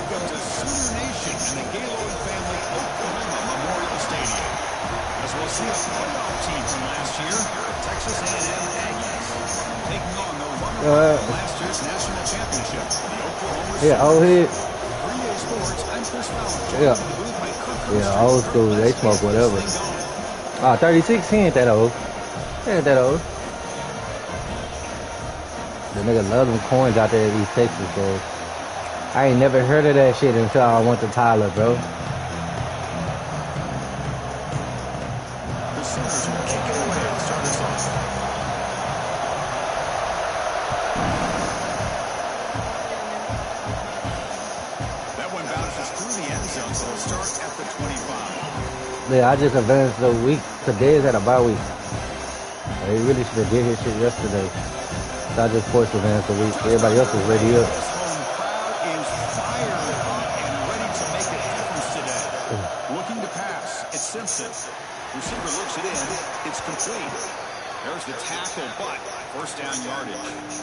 Welcome to Sooner Nation and the Gaylord Family Oklahoma Memorial Stadium. As we'll see a playoff team from last year, the Texas A&M Aggies, taking on the runner-up from last year's national championship, the Oklahoma Sooners. Yeah, old head. 3A Sports, I'm Chris Fowler. Yeah, old school. They smoke whatever. 36, he ain't that old. He ain't that old. The nigga love them coins out there in East Texas, bro. I ain't never heard of that shit until I went to Tyler, bro. The Sooners will kick it away to start us off. That one bounces through the end zone, so it'll start at the 25. Yeah, I just advanced the week. Today is at a bye week. They really should have did his shit yesterday. So I just forced advance the week. Everybody else is ready up. This home crowd is fired up and ready to make a difference today. Looking to pass, it's Simpson. Receiver looks it in. It's complete. There's the tackle, but first down yardage.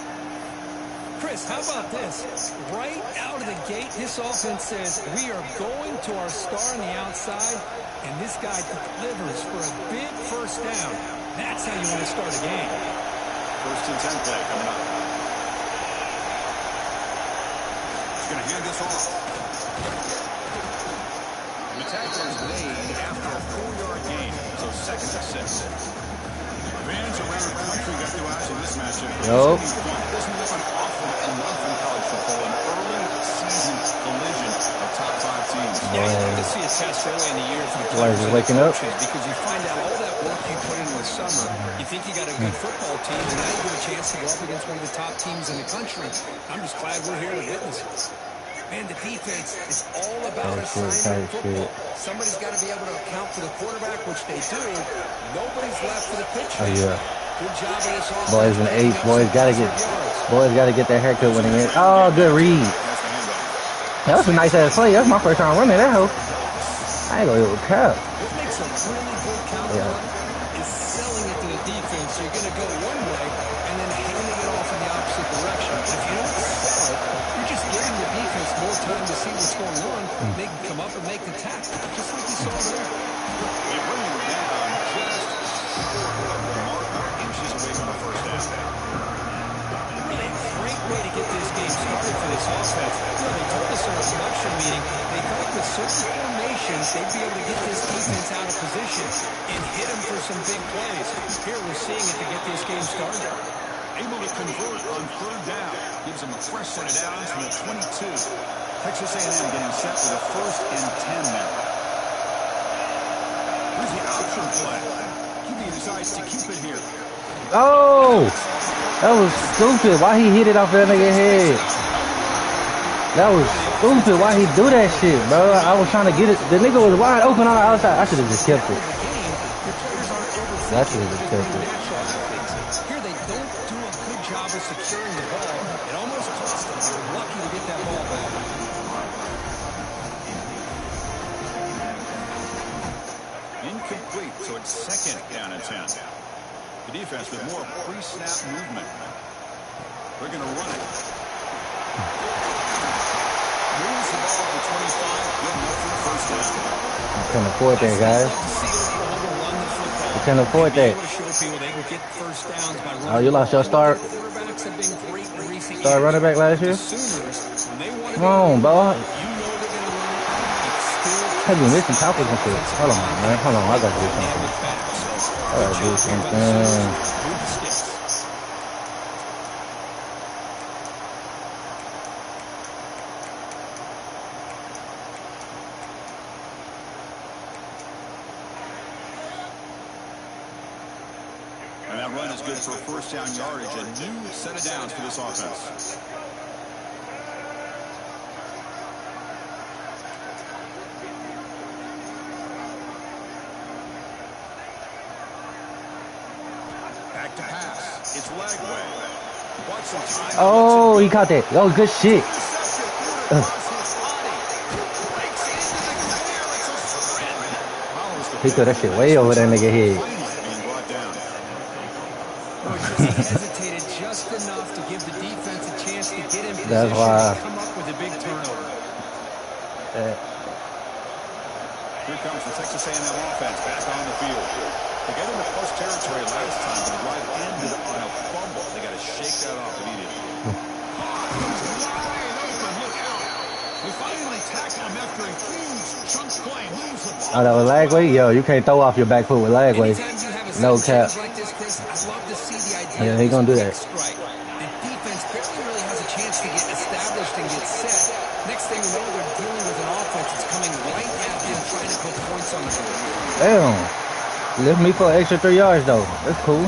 Chris, how about this? Right out of the gate, this offense says we are going to our star on the outside, and this guy delivers for a big first down. That's how you want to start a game. First and 10 play coming up. He's going to hand this off. And the tackle is made after a 4-yard gain, so second and 6. Fans around the country got their eyes on this matchup. Nope. This is an awful enough in college football, an early season collision of top 5 teams. Yeah, you like to see a test early in the year for the Why is he waking up? because you find out all that work you put in the summer. You think you got a good football team, and now you get a chance to go up against one of the top teams in the country. I'm just glad we're here to witness it. Man, the defense is all about assignment football. Somebody's got to be able to account for the quarterback, which they do. Nobody's left for the pitch. Oh yeah. Good job of this offense. Boys in the eighth. Boys gotta get that haircut when they get. Oh, good read. That was a nice ass play. That's my first time running that hoe. I ain't gonna give a crap. What makes a really good counter is selling it to the defense. So you're gonna go one way and then handing it off in the opposite direction. If you don't sell it, you're just giving the defense more time to see what's going on. They can come up and make the tackle, just like you saw there. They bring him down just short of the marker, inches away from the first down. Really a great way to get this game started for this offense. You know, they told us in the selection meeting they thought with certain formations they'd be able to get this defense out of position and hit them for some big plays. Here we're seeing it to get this game started. Able to convert on third down. Gives them a fresh set of downs from the 22. Texas A&M getting set for the first and 10 now. Here's the option play. QB decides to keep it here. Oh, that was stupid. Why he hit it off that nigga head? That was stupid. Why he do that shit, bro? I was trying to get it. The nigga was wide open on the outside. I should have just kept it. I should have just kept it. Here they don't do a good job of securing the ball. It almost cost them. They're lucky to get that ball back. Incomplete, so it's second down and 10. The defense with more pre-snap movement. They're going to run it. Moves the ball to 25. Good enough for the first down. You can't afford that, guys. You can't afford that. Oh, you lost your star running back last year? Come on, bro. Have you missing tackles and shit? Hold on, man. Hold on. I got to do something. I got to do something. And that run is good for first down yardage. A new set of downs for this offense. Back to pass. It's Lagway. Oh, he caught that. That was good shit. He threw that shit way over that nigga head. Hesitated just enough to give the defense a chance to get in position That's why. and come up with a big turnover. Here comes the Texas A&M offense back on the field. They got into plus territory last time, but the drive ended on a fumble. They got to shake that off immediately. We finally tackle him after a huge chunk play. Moves the ball. Oh, that was lag way? Yo, you can't throw off your back foot with lag way. No cap. Like this, Chris, I'd love to see the idea Yeah, he gonna do that. strike. The defense barely really has a chance to get established and get set. Next thing you know, they're dealing with an offense that's coming right at them, trying to put points on the board. Damn. Lift me for an extra 3 yards, though. That's cool.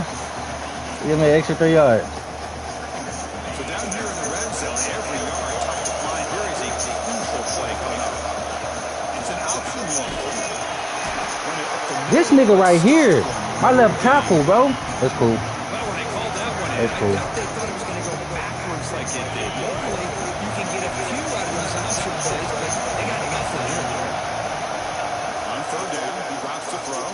Give me an extra 3 yards. So down here in the red zone, every yard tough to find. Here is a crucial play coming up. It's an option look. This nigga right here. My left tackle, bro. That's cool. Well, when they called that one, That's cool. I doubt they thought it was going to go backwards like it did. Normally, you can get a few out of those option plays, but they got nothing here. On third down, he drops the throw.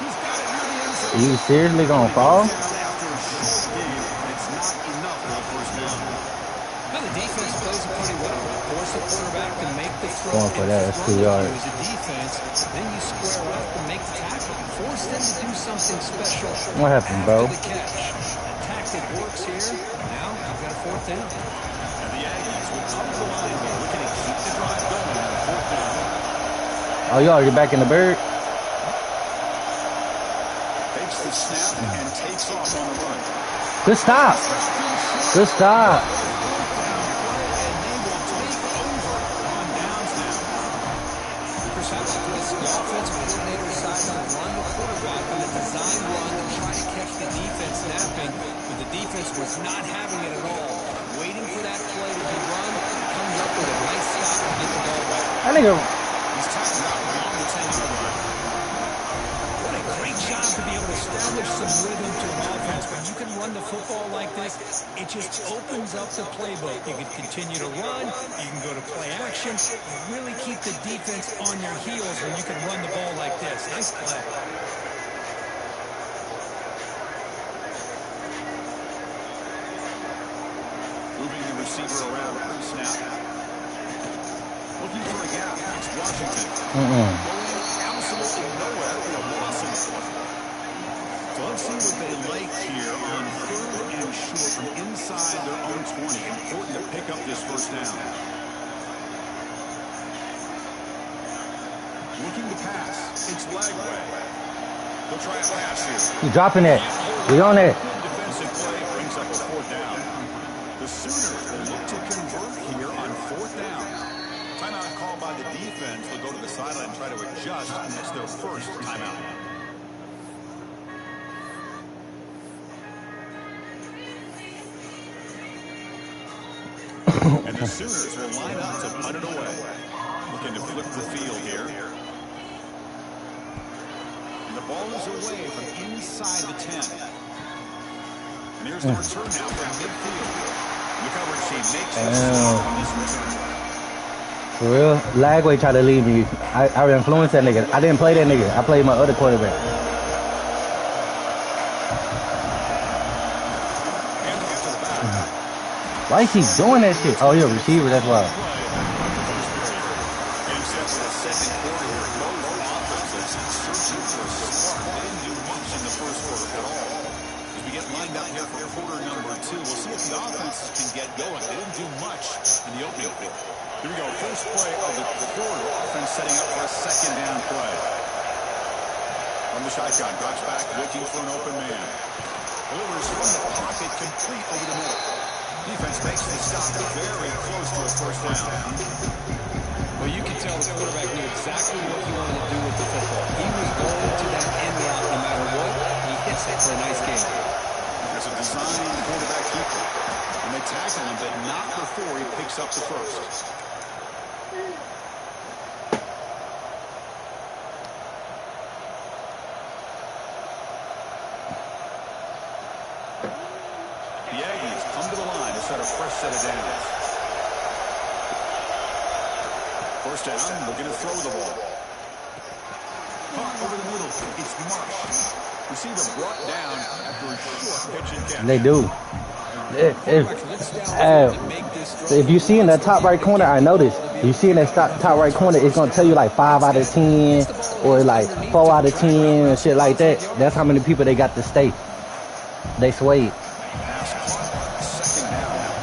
He's got it near the end zone. You seriously gonna fall? After a short game, it's not enough for the first down. Well, the defense plays it pretty well. Force the quarterback to make the throw. Going for that. That's 2 yards. As a defense, then you square up and make the tackle. Force them to do something special. What happened, bro? After the catch. That tactic works here. Now you've got a fourth down. And the Aggies will come to the line here, looking to keep the drive going on fourth down. Oh, you already back in the bird? Takes the snap and takes off on the run. Good stop. Good stop. Was not having it at all. Waiting for that play to be run, comes up with a nice stop to get the ball back. That nigga. He's tackled out along the 10-yard line. What a great job to be able to establish some rhythm to an offense. When you can run the football like this, it just opens up the playbook. You can continue to run, you can go to play action, really keep the defense on your heels when you can run the ball like this. Nice play. Moving the receiver around pre-snap. Looking for a gap. It's Washington. Going absolutely nowhere. They're lost it. So let's see what they like here on third and short from inside their own 20. Important to pick up this first down. Looking to pass. It's Lagway. They'll try a pass here. You dropping it. We on it. Defensive play brings up a fourth down. The Sooners will look to convert here on fourth down. Timeout called by the defense. They'll go to the sideline and try to adjust, and it's their first timeout. And the Sooners will line up to punt it away. Looking to flip the field here. And the ball is away from inside the 10. And here's the return now from midfield. The coverage team makes the stop on this return. For real? Lagway tried to leave me. I influenced that nigga. I didn't play that nigga. I played my other quarterback. Why is he doing that shit? Oh, you're a receiver. That's why. Here we go, first play of the quarter. Offense setting up for a second down play. From the shotgun, drops back, looking for an open man. Delivers from the pocket, complete over the middle. Defense makes the stop, very close to a first down. Well, you can tell the quarterback knew exactly what he wanted to do with the football. He was going to that end route no matter what. He hits it for a nice game. There's a design quarterback keeper. And they tackle him, but not before he picks up the first. The Aggies come to the line to set a fresh set of downs. First down, looking to throw the ball. Caught over the middle. It's Marsh. Receiver brought down after a short pitch and catch. They do. If you see in that top right corner, I noticed You see in that top right corner, it's gonna tell you like 5 out of 10 or like 4 out of 10 and shit like that. That's how many people they got to stay. They swayed. Pass caught. Second down now.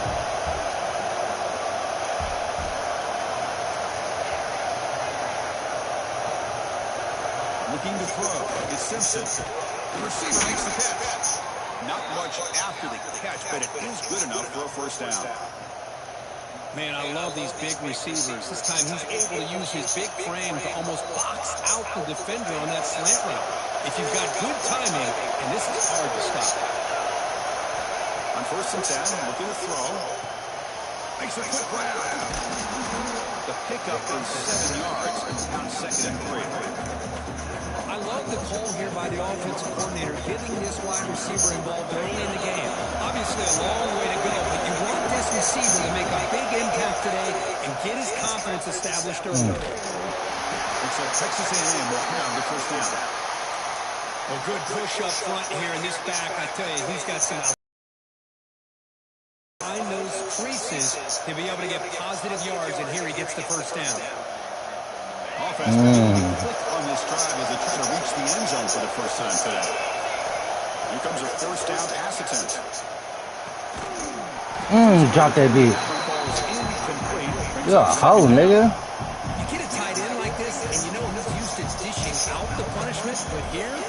Looking to throw. It's Simpson. The receiver makes the catch. Not much after the catch, but it is good enough for a first down. Man, I love these big receivers. This time he's able to use his big frame to almost box out the defender on that slant route. If you've got good timing, and this is hard to stop. On 1st and 10, looking to throw. Makes a quick grab. The pickup is 7 yards. Now 2nd and 3. I love the call here by the offensive coordinator, getting this wide receiver involved early in the game. Obviously a long way to go, but you want this receiver to make a big impact today and get his confidence established early. And so Texas A&M will have the first down. Well, good push up front here in this back. I tell you, he's got some behind those creases to be able to get positive yards, and here he gets the first down. Offense on this drive as they try to reach the end zone for the first time today. Here comes a first down pass attempt. Drop that beat. You're a hoe, nigga. You get a tight end like this, and you know he's used to dishing out the punishment, but here,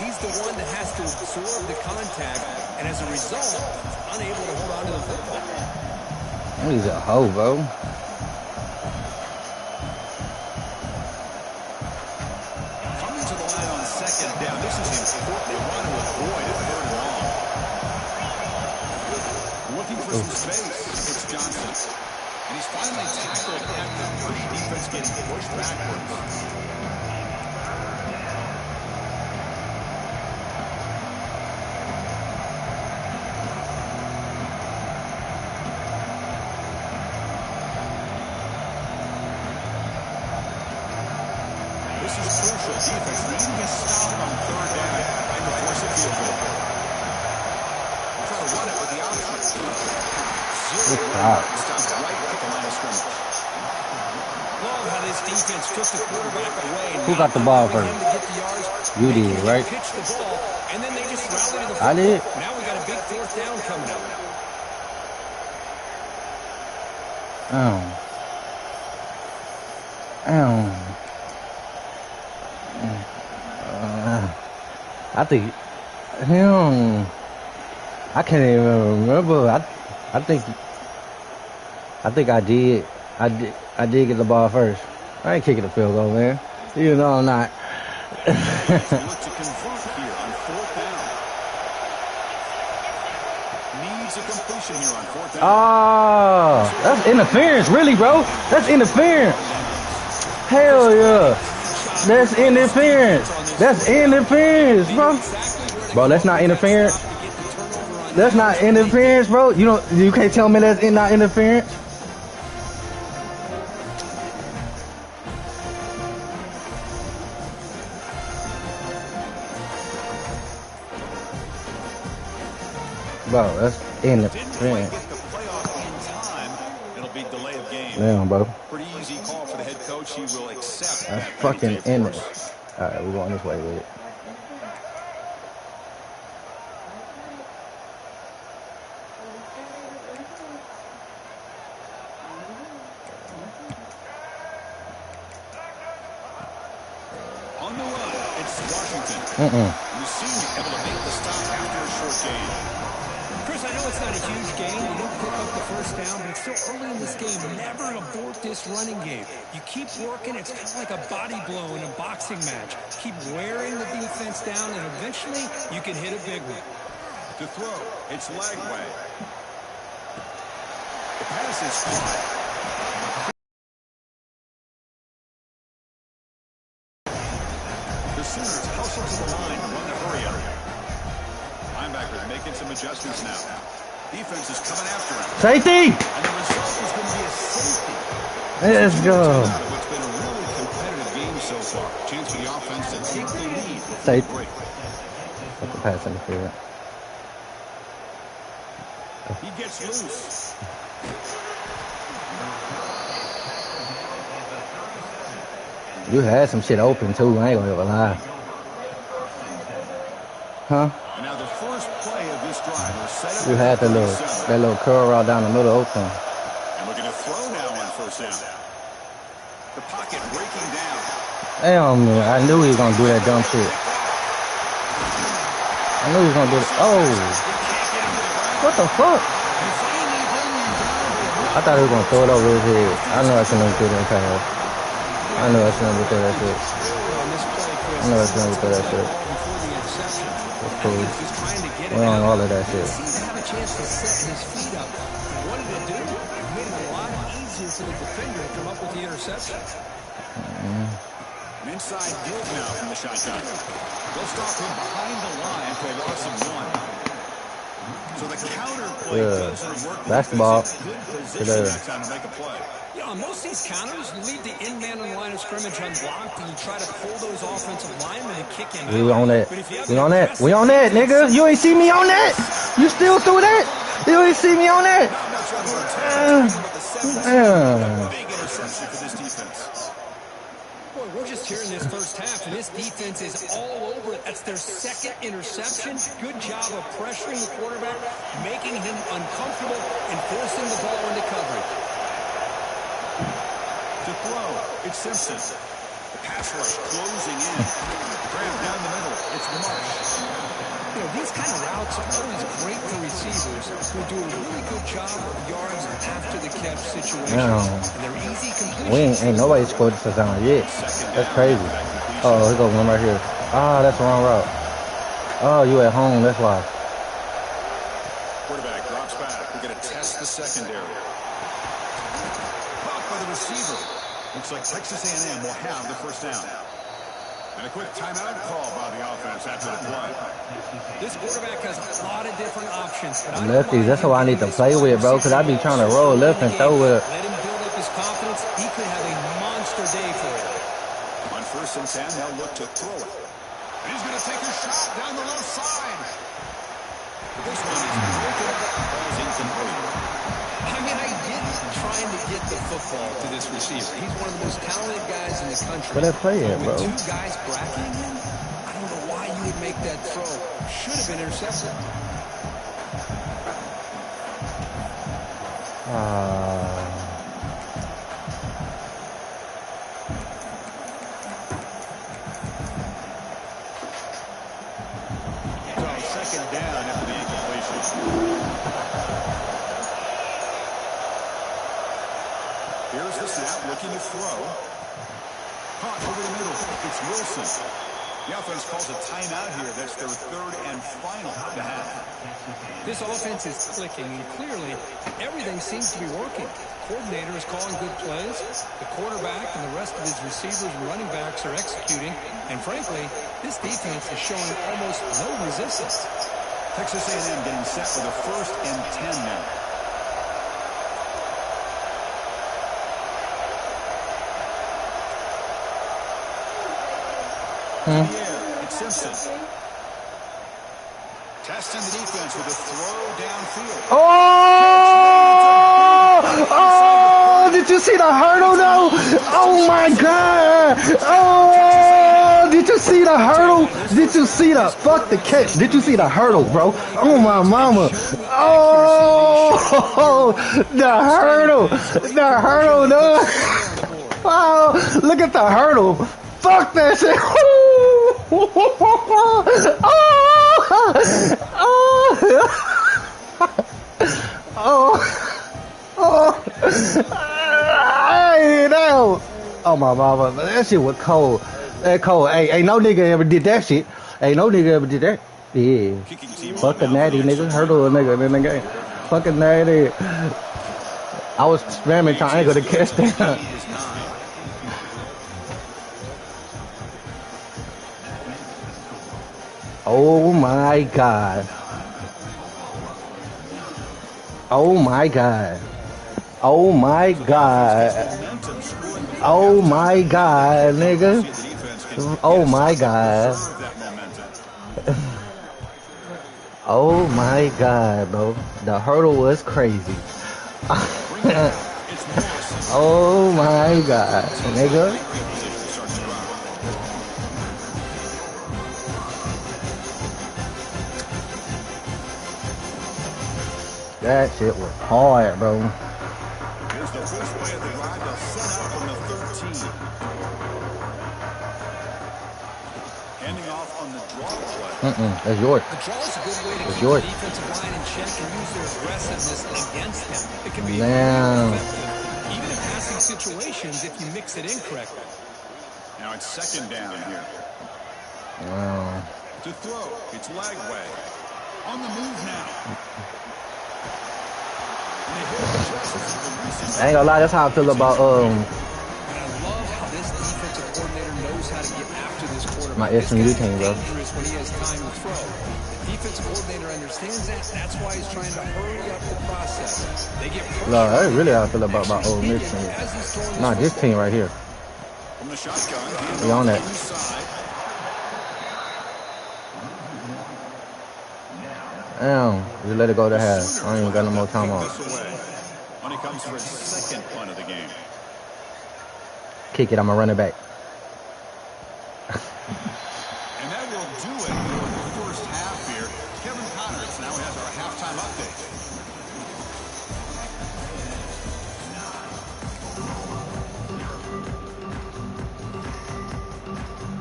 he's the one that has to absorb the contact, and as a result, he's unable to hold on to the football. He's a hoe, bro. Down. This is important. They want to avoid a 3rd and long. Looking for some space. It's Johnson. And he's finally tackled after the defense getting pushed backwards. This is crucial. Defense needing a stop on 3rd down and to force a field goal. Try to run it with the option. Zero yards. Stops right at the line of scrimmage. Love how this defense took the quarterback away. Who got the ball first? You did, right? Pitch the ball, and then they just rally to the I did. Now we got a big 4th down coming up. I think him. I can't even remember. I think I did. I did get the ball first. I ain't kicking the field goal, man. You know I'm not. Look to convert here on 4th down. Needs a completion here on 4th down. Oh, that's interference, really, bro. That's interference. Hell yeah. That's interference. That's interference, bro. Bro, that's not interference. That's not interference, bro. You can't tell me that's not interference. Bro, that's interference. Damn, bro. Pretty easy call for the head coach. He will accept. That's fucking interference. All right, we're going this way with it. On the run, it's Washington. Mussini able to make the stop after a short gain. Chris, I know it's not a huge gain. You don't pick up the first down, but it's still early in this game. Never abort this running game. You keep working. It's kind of like a body blow in a boxing match. Keep wearing the defense down, and eventually you can hit a big one. To throw, it's Lagway. The pass is caught. The Sooners hustle to the line to run the hurry up. Linebackers making some adjustments now. Defense is coming after him. Safety! And the result is going to be a safety. Let's go. It's been a really competitive game so far. Chance for the offense to take the lead. Safety. That's the pass interference. He gets loose. You had some shit open too. I ain't gonna lie. Huh? And now the first play of this drive was set up. You had that little curl route down the middle open. And looking to throw now on first down. The pocket breaking down. Damn, man. I knew he was gonna do that dumb shit. I knew he was gonna do it. Oh. What the fuck? I thought he was gonna throw it over his head. I know I shouldn't have threw that pass. I know I shouldn't have threw that shit. I know I shouldn't have threw that shit. That's cool. We on all of that shit. He seemed to have a chance to set his feet up. What did it do? It made it a lot easier for the defender to come up with the interception. An inside give now from the shotgun. They'll stop him behind the line for a loss of 1. So the counter play doesn't work. Basketball. Good position that time to make a play. You know, on most of these counters, you leave the in man on the line of scrimmage unblocked, and you try to pull those offensive linemen and kick him We out. on that. But if you have We the on that. pressure- We on that, nigga. You ain't see me on that. You still threw that? You ain't see me on that? Not much under attack. But the 7 Damn. big interception for this defense. Boy, we're just here in this first half, and this defense is all over it. That's their second interception. Good job of pressuring the quarterback, making him uncomfortable, and forcing the ball into coverage. To throw, it's Simpson. The pass rush closing in. Grab down the middle. It's Marsh. You know, these kind of routes are always great for receivers who do a really good job of yards after the catch situations. Damn. And they're easy completions. We ain't nobody scored this touchdown yet. That's crazy. Oh, here goes one right here. Ah, that's the wrong route. Oh, you at home, that's why. Quarterback drops back. We're going to test the secondary. Caught by the receiver. Looks like Texas A&M will have the first down. And a quick timeout call by the offense after the play. This quarterback has a lot of different options. But I don't Lefties, mind that's him who I need to giving play his with, bro, because I be trying to roll left and throw it. Let him build up his confidence. He could have a monster day for it. On first and 10, they'll look to throw it. And he's going to take a shot down the left side. But this one is broken. Ball's incomplete. I mean, I get trying to get the football to this receiver. He's one of the most talented guys in the country. Where that play at, bro? With two guys bracketing him, I don't know why you would make that throw. Should have been intercepted. So second down after the incompletion. Here's the snap, looking to throw. Caught over the middle. It's Wilson. The offense calls a timeout here. That's their third and final of the half. This offense is clicking, and clearly everything seems to be working. The coordinator is calling good plays. The quarterback and the rest of his receivers and running backs are executing. And frankly, this defense is showing almost no resistance. Texas A&M getting set for the first and 10 now. In the air, it's Simpson. Testing the defense with a throw downfield. Oh, did you see the hurdle though? Oh my God. Oh, did you see the hurdle? Did you see the, fuck the catch. Did you see the hurdle, bro? Oh my mama. Oh, the hurdle. The hurdle, no. Oh, look at the hurdle. Fuck that shit. Oh, hey, no. Oh my mama, that shit was cold. That cold. Hey, ain't no nigga ever did that shit. Ain't no nigga ever did that. Yeah. Fucking natty nigga. Hurdle a nigga in the game. Fucking natty. I was spamming triangle to catch that. Oh my God. Oh my God. Oh my God. Oh my God, nigga. Oh my God. Oh my God, bro. The hurdle was crazy. Oh my God, nigga. That shit was hard, bro. Here's the first play of the drive. They'll set up from the 13. Handing off on the draw play. That's yours. The draw is a good way to That's keep yours. the defensive line in check and use their aggressiveness against them. It can be Damn. really effective, even in passing situations if you mix it in correctly. Now it's second down here. Wow. To throw, it's Lagway. On the move now. I ain't gonna lie, that's how I feel about And I love how this defensive coordinator knows how to get after this quarterback. my This SMU guy's team, bro. dangerous when he has time to throw. The defensive coordinator understands that. That's why he's trying to hurry up the process. They get pressure. No, that's really how I feel about my Ole Miss team. As he's throwing Nah, this team right here. From the shotgun, We on that. inside. Damn, just let it go to half. I ain't even got no more time on. This away. When he comes for his second punt of the game. Kick it, I'ma run it back. And that will do it for the first half here. Kevin Connors now has our halftime update.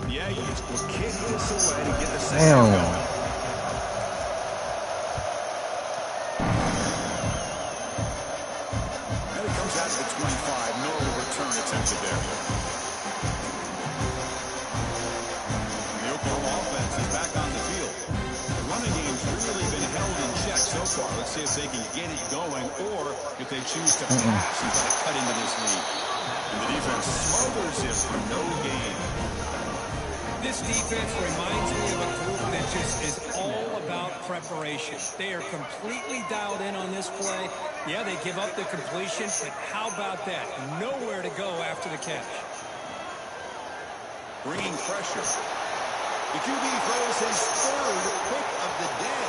The Aggies will kick this away to get the second Damn. going. And it comes out to the 25. No return attempted there. The Oklahoma offense is back on the field. The running game's really been held in check so far. Let's see if they can get it going or if they choose to pass and try to cut into this lead. And the defense smothers him for no gain. This defense reminds me of a group that just is all about preparation. They are completely dialed in on this play. Yeah, they give up the completion, but how about that? Nowhere to go after the catch. Bringing pressure. The QB throws his third pick of the day.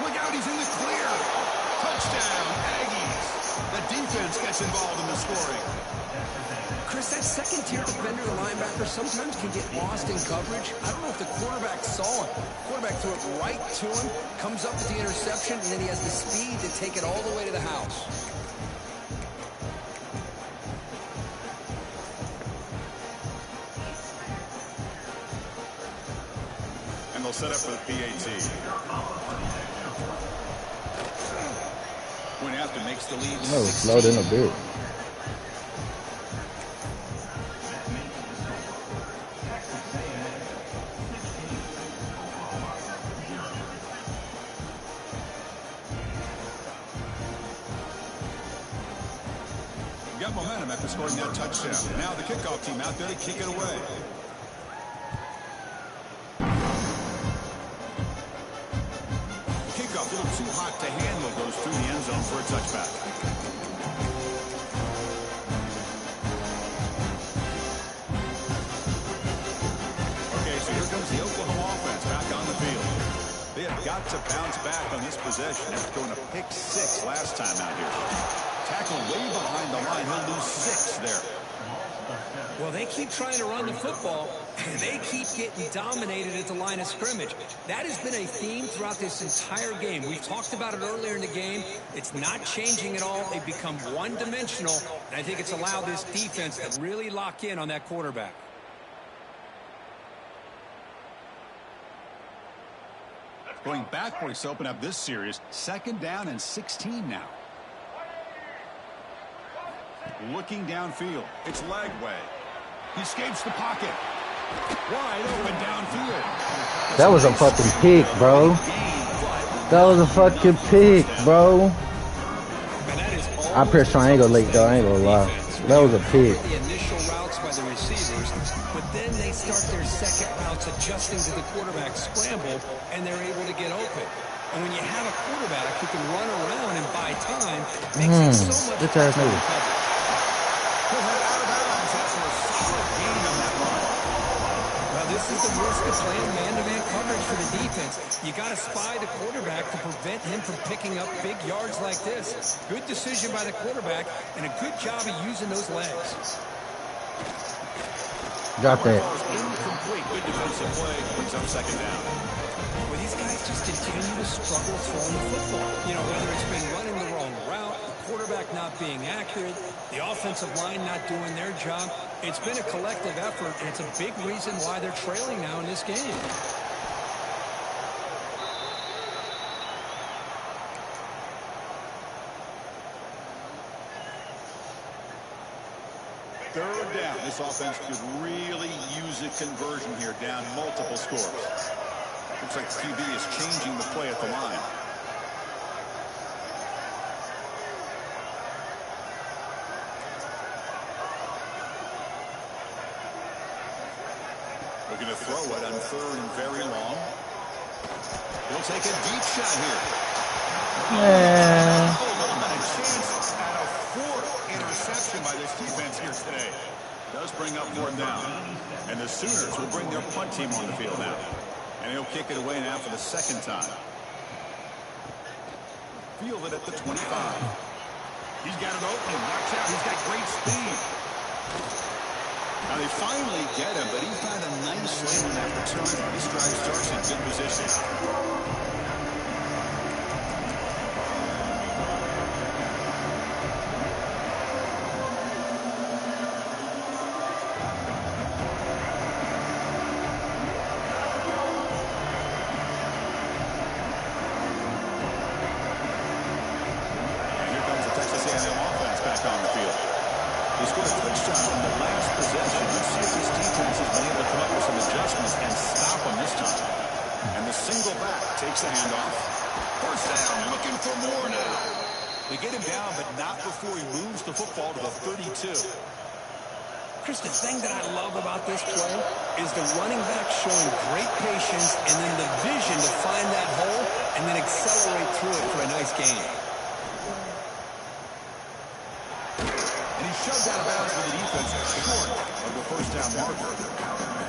Look out, he's in the clear. Touchdown, Aggies. The defense gets involved in the scoring. Chris, that second-tier defender, the linebacker, sometimes can get lost in coverage. I don't know if the quarterback saw it. The quarterback threw it right to him, comes up with the interception, and then he has the speed to take it all the way to the house. And they'll set up for the PAT. Point after makes the lead. No, slowed in a bit. Got momentum after scoring that touchdown. Now the kickoff team out there to kick it away. Kickoff a little too hot to handle, goes through the end zone for a touchback. Okay, so here comes the Oklahoma offense back on the field. They have got to bounce back on this possession after going to pick 6 last time out here. Tackle way behind the line. He'll lose 6 there. Well, they keep trying to run the football, and they keep getting dominated at the line of scrimmage. That has been a theme throughout this entire game. We've talked about it earlier in the game. It's not changing at all. They've become one-dimensional, and I think it's allowed this defense to really lock in on that quarterback. Going backwards to open up this series. Second down and 16 now. Looking downfield. It's Lagway. He escapes the pocket. Wide open downfield. That was a fucking pick, bro. That was a fucking pick, bro. I pressed triangle late, though. I ain't gonna lie. That was a pick. The initial routes by the receivers, but then they start their second routes adjusting to the quarterback scramble, and they're able to get open. And when you have a quarterback who can run around and buy time, makes it so much Bitch ass harder to nigga. cover. Well, this is the risk of playing man-to-man coverage for the defense. You got to spy the quarterback to prevent him from picking up big yards like this. Good decision by the quarterback, and a good job of using those legs. Got that. Incomplete. Good defensive play. Brings up second down. Well, these guys just continue to of a struggle throwing the football. You know, whether it's been running the wrong route, the quarterback not being accurate, the offensive line not doing their job. It's been a collective effort, and it's a big reason why they're trailing now in this game. Third down. This offense could really use a conversion here, down multiple scores. Looks like QB is changing the play at the line. Looking to throw it on third and very long. He'll take a deep shot here. Yeah. A chance at a fourth interception by this defense here today. Does bring up fourth down. And the Sooners will bring their punt team on the field now. And he'll kick it away now for the second time. Fielded at the 25. He's got it open. Watch out. He's got great speed. Now they finally get him, but he's got a nice lane in that return. This drive starts in good position. Takes the handoff. First down, looking for more now. They get him down, but not before he moves the football to the 32. Chris, the thing that I love about this play is the running back showing great patience and then the vision to find that hole and then accelerate through it for a nice gain. And he shoved out of bounds for the defense short of the first down marker.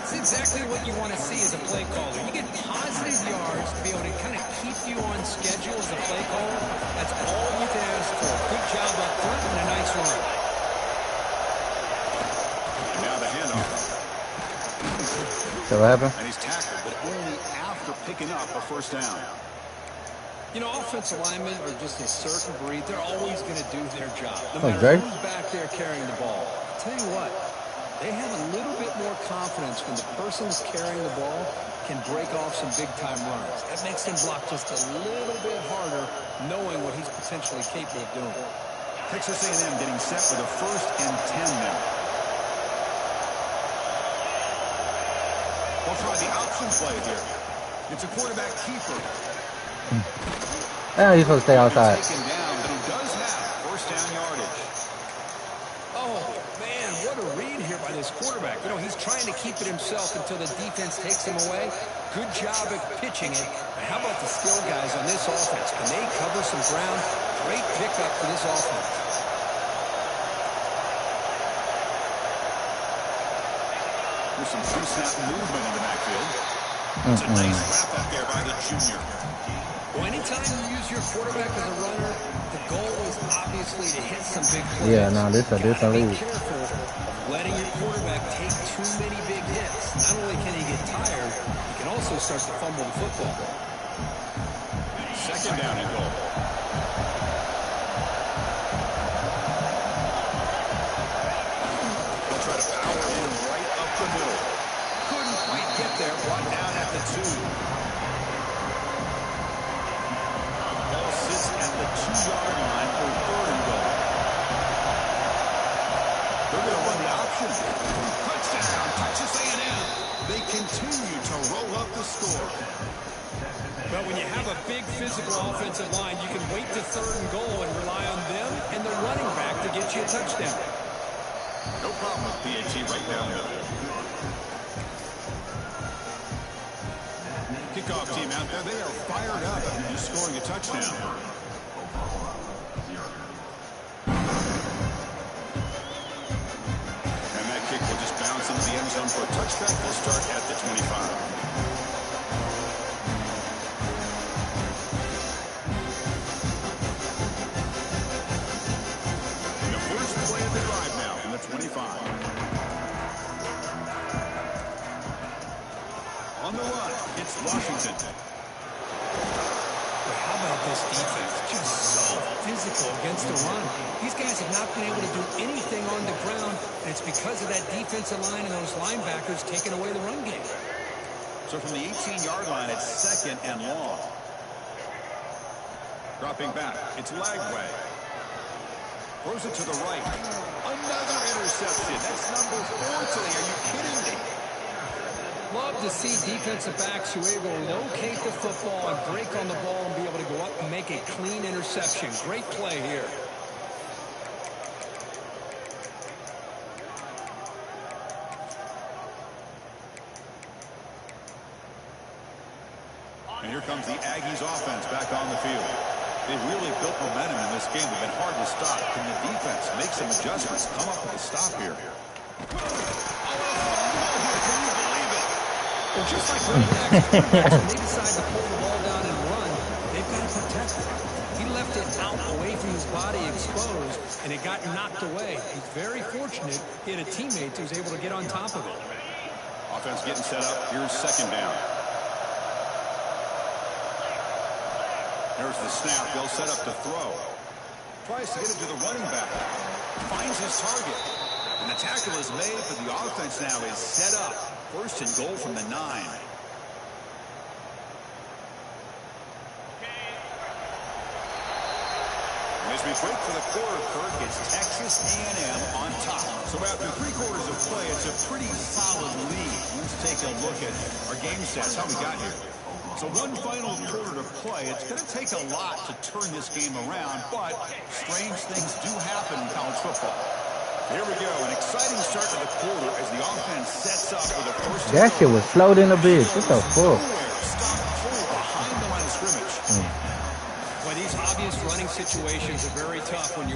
It's exactly what you want to see as a play caller. You get positive yards to be able to kind of keep you on schedule as a play caller. That's all you can ask for. Good job up front and a nice run. And now the handoff. So what happened? And he's tackled, but only after picking up a first down. You know, offensive linemen are just a certain breed. They're always going to do their job. No Hey, matter Jay. who's back there carrying the ball. I'll tell you what. They have a little bit more confidence when the person who's carrying the ball can break off some big-time runs. That makes him block just a little bit harder, knowing what he's potentially capable of doing. Texas A&M getting set with a 1st and 10 now. We'll try the option play here. It's a quarterback keeper. Yeah, he's supposed to stay outside. Taken down, but he does have first down yardage. Oh, man, what a read here by this quarterback. You know, he's trying to keep it himself until the defense takes him away. Good job at pitching it. But how about the skill guys on this offense? Can they cover some ground? Great pickup for this offense. There's some pre-snap movement in the backfield. It's a nice wrap up there by the junior. Well, anytime you use your quarterback as a runner, the goal is obviously to hit some big plays. Yeah, no, this a different Be league. careful of letting your quarterback take too many big hits. Not only can he get tired, he can also start to fumble the football. Second down and goal. They'll try to power in right up the middle. Couldn't quite get there. Brought down at the 2. At the 2-yard line for 3rd and goal. They're going to run the option. Touchdown, Texas A&M. They continue to roll up the score. But when you have a big physical offensive line, you can wait to 3rd and goal and rely on them and the running back to get you a touchdown. No problem with PAT right down the middle. Kickoff team out there, they are fired up after just scoring a touchdown. And that kick will just bounce into the end zone for a touchback. They'll start at the 25. The first play of the drive now from the 25. On the run, it's Washington. about this defense. Just so physical against the run. These guys have not been able to do anything on the ground, and it's because of that defensive line and those linebackers taking away the run game. So from the 18-yard line, it's 2nd and long. Dropping back, it's Lagway. Throws it to the right. Another interception. That's number 4 today. Are you kidding me? Love to see defensive backs who are able to locate the football and break on the ball and be able to go up and make a clean interception. Great play here. And here comes the Aggies offense back on the field. They really built momentum in this game. They've been hard to stop. Can the defense make some adjustments? Come up with a stop here. Well, just like running backs, when they decide to pull the ball down and run, they've got to protect it. He left it out away from his body exposed, and it got knocked away. He's very fortunate he had a teammate who was able to get on top of it. Offense getting set up. Here's 2nd down. There's the snap. They'll set up to throw. Tries to get it to the running back. Finds his target. And the tackle is made, but the offense now is set up. 1st and goal from the 9. And as we break for the quarter, Kirk, it's Texas A&M on top. So after 3 quarters of play, it's a pretty solid lead. Let's take a look at our game stats, how we got here. So 1 final quarter to play. It's going to take a lot to turn this game around, but strange things do happen in college football. Here we go, an exciting start to the quarter as the offense sets up for the first. That shit was floating a bit. What the fuck? Stop full behind the line of scrimmage. Well, these obvious running situations are very tough when you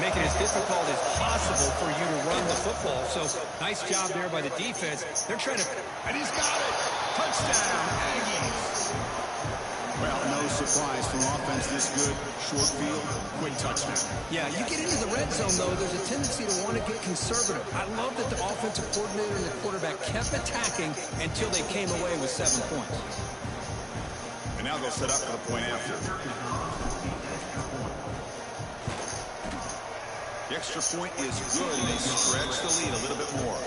make it as difficult as possible for you to run the football. So nice job there by the defense. They're trying to, And he's got it. Touchdown, Aggies. Well, no surprise from offense this good. Short field, quick touchdown. yeah, you get into the red zone, though, there's a tendency to want to get conservative. I love that the offensive coordinator and the quarterback kept attacking until they came away with 7 points. And now they'll set up for the point after. The extra point is good, and they stretch the lead a little bit more.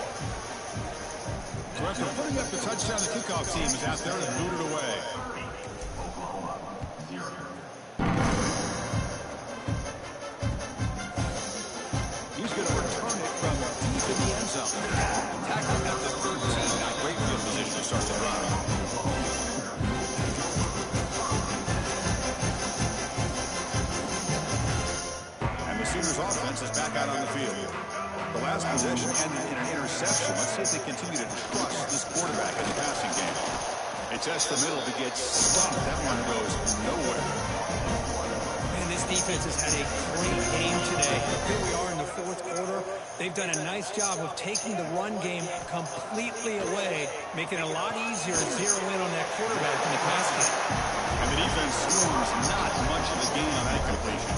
So after putting up the touchdown, the kickoff team is out there to boot it away. He's going to return it from deep in the end zone. Tackling at the 13. Got great field position to start the run. And the Sooners offense is back out on the field. The last possession ended in an interception. Let's see if they continue to trust this quarterback in the passing game. They test the middle to get stuffed. That one goes nowhere. Man, this defense has had a great game today. Here we are in the 4th quarter. They've done a nice job of taking the run game completely away, making it a lot easier to zero in on that quarterback in the pass game. And the defense scores not much of a gain on that completion.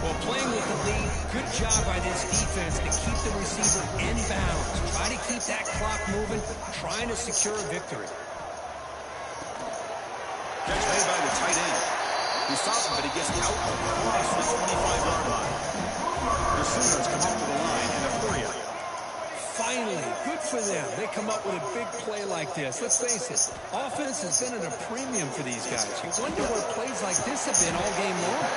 Well, playing with the lead, good job by this defense to keep the receiver in bounds. Try to keep that clock moving, trying to secure a victory. Catch made by the tight end. He stops him, but he gets out across the 25-yard line. The Sooners come up to the line in a hurry up. Finally, good for them. They come up with a big play like this. Let's face it, offense has been at a premium for these guys. You wonder where plays like this have been all game long.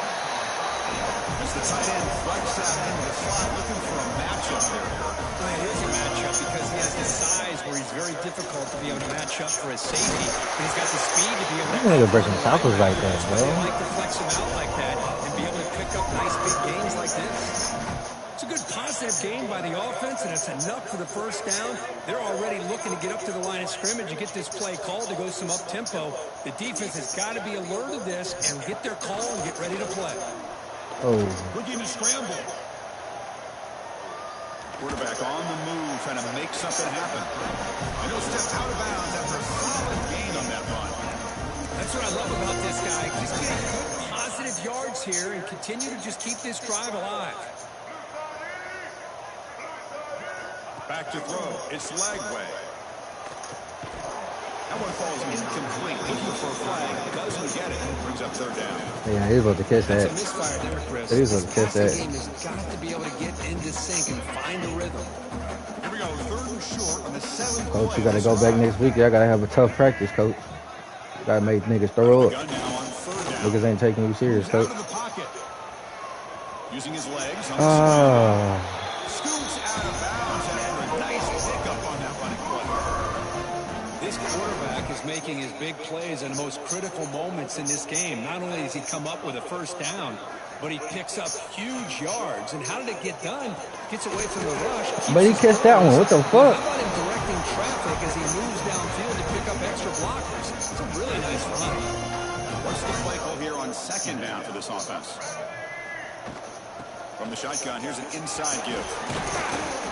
As the tight end flex out into the slot, looking for a matchup there. Well, it is a matchup because he has the size where he's very difficult to be able to match up for his safety. But he's got the speed to be able to... That nigga breaking tackles like that, bro. They like to flex him out like that and be able to pick up nice big gains like this. It's a good positive game by the offense, and it's enough for the first down. They're already looking to get up to the line of scrimmage and get this play called to go some up-tempo. The defense has got to be alert of this and get their call and get ready to play. Oh. Looking to scramble. Quarterback on the move, trying to make something happen. And he'll step out of bounds after a solid gain on that run. That's what I love about this guy. Just getting good, positive yards here and continue to just keep this drive alive. Back to throw. It's Lagway. That one falls incomplete. Looking for a flag. Doesn't get it. Brings up third down. Yeah, he's about to catch that. That's a misfire there, Chris. He's about to catch The that. game has got to be able to get into sync and find a rhythm. Here we go. Third and short on the 7th Coach, play you got to of go this back drive. next week. Y'all got to have a tough practice, coach. You got to make niggas throw up. Gun now on third down. Niggas ain't taking you serious, Moves out coach. of the pocket. Using his legs on the side. Oh. Scoots out of bounds after a nice pickup on that running play. This quarterback is making his big plays in the most critical moments in this game. Not only does he come up with a first down, but he picks up huge yards. And how did it get done? Gets away from the rush. But he catch that one. What the fuck? How about him directing traffic as he moves downfield to pick up extra blockers? It's a really nice run. What's the play call here on second down for this offense? From the shotgun, here's an inside give.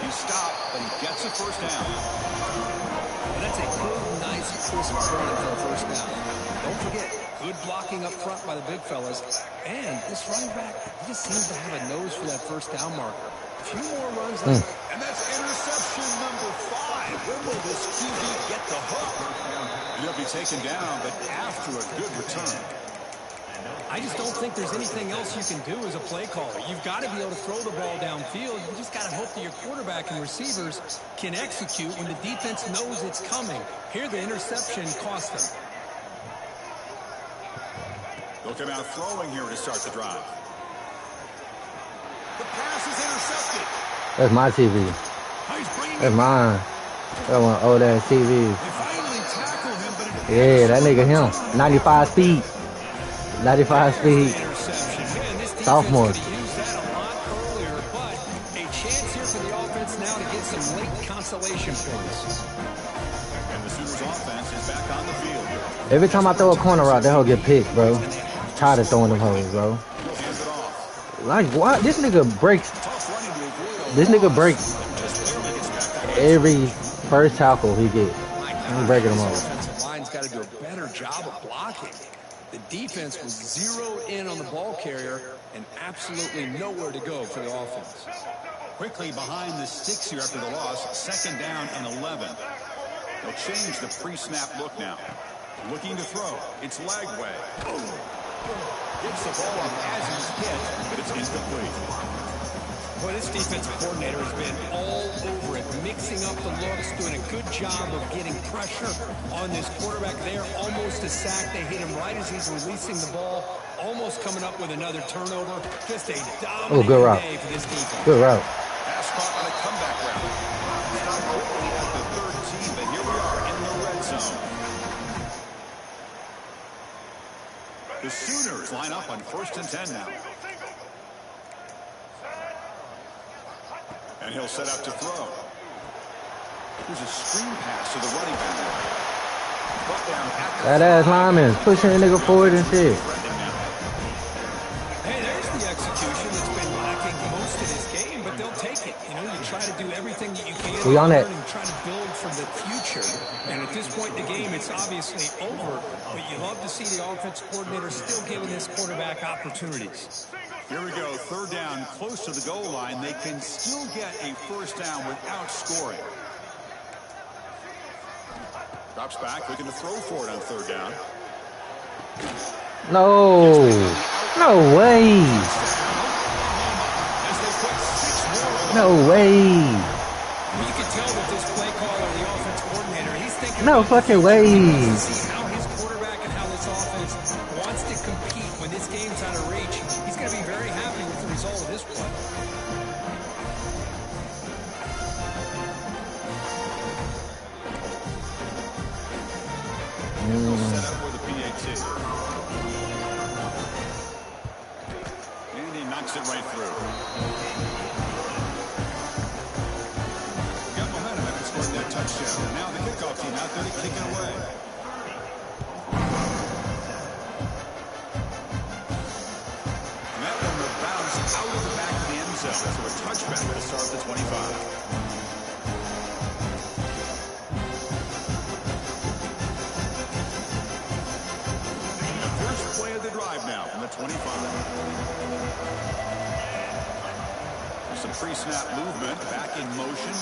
He stopped, but he gets a first down. And that's a good, nice, crisp run for a first down. Don't forget, good blocking up front by the big fellas. And this running back, he just seems to have a nose for that first down marker. A few more runs. And that's interception number 5. When will this QB get the hook? And he'll be taken down, but after a good return. I just don't think there's anything else you can do as a play caller. You've got to be able to throw the ball downfield. You just got to hope that your quarterback and receivers can execute when the defense knows it's coming. Here, the interception cost them. They'll come out throwing here to start the drive. The pass is intercepted. That's my TV. That's mine. That one old ass TV. They finally tackle him, but it Yeah, that nigga him. 95 speed. 95 speed. Sophomore. Used that a lot earlier, but a chance here for the offense now to get some late consolation points. And the Sooners offense is back on the field. Every time I throw a corner out, that hoe get picked, bro. Tired of throwing them hoes, bro. Hands it off. Like, what? This nigga breaks. Tough running to avoid. This nigga breaks Just barely gets back up. every first tackle he get. He's breaking them The off. offensive line's got to do a better job of blocking. The defense was zeroed in on the ball carrier and absolutely nowhere to go for the offense. Quickly behind the sticks here after the loss. Second down and 11. They'll change the pre-snap look now. Looking to throw. It's Lagway. Gets the ball up as he's hit, but it's incomplete. Boy, this defensive coordinator has been all over it, mixing up the looks, doing a good job of getting pressure on this quarterback there. Almost a sack. They hit him right as he's releasing the ball, almost coming up with another turnover. Just a dominant good route. day for this defense. Good route. Pass caught on a comeback route. Stop quickly at the 13, but here we are in the red zone. The Sooners line up on 1st and 10 now. And he'll set up to throw. There's a screen pass to the running back. Brought down at the That ass lineman pushing a nigga forward and shit. Hey, there's the execution that's been lacking most of this game, but they'll take it. You know, you try to do everything that you can We on it. and try to build for the future. And at this point in the game, it's obviously over, but you love to see the offensive coordinator still giving this quarterback opportunities. Here we go, third down, close to the goal line. They can still get a first down without scoring. Drops back, looking to throw for it on third down. No. No way. As they put 6 more on No way. You can tell that this play caller, the offense coordinator, he's thinking No fucking way. to see how his quarterback and how this offense wants to compete when this game's out of reach. He's going to be very happy with the result of this play. set up with a PAT. And he knocks it right through. Got momentum after scoring that touchdown. And now the kickoff team out there to kick it away. And that one will bounce out of the back of the end zone. So a touchback to start the 25. Play of the drive now from the 25. Some pre-snap movement, back in motion.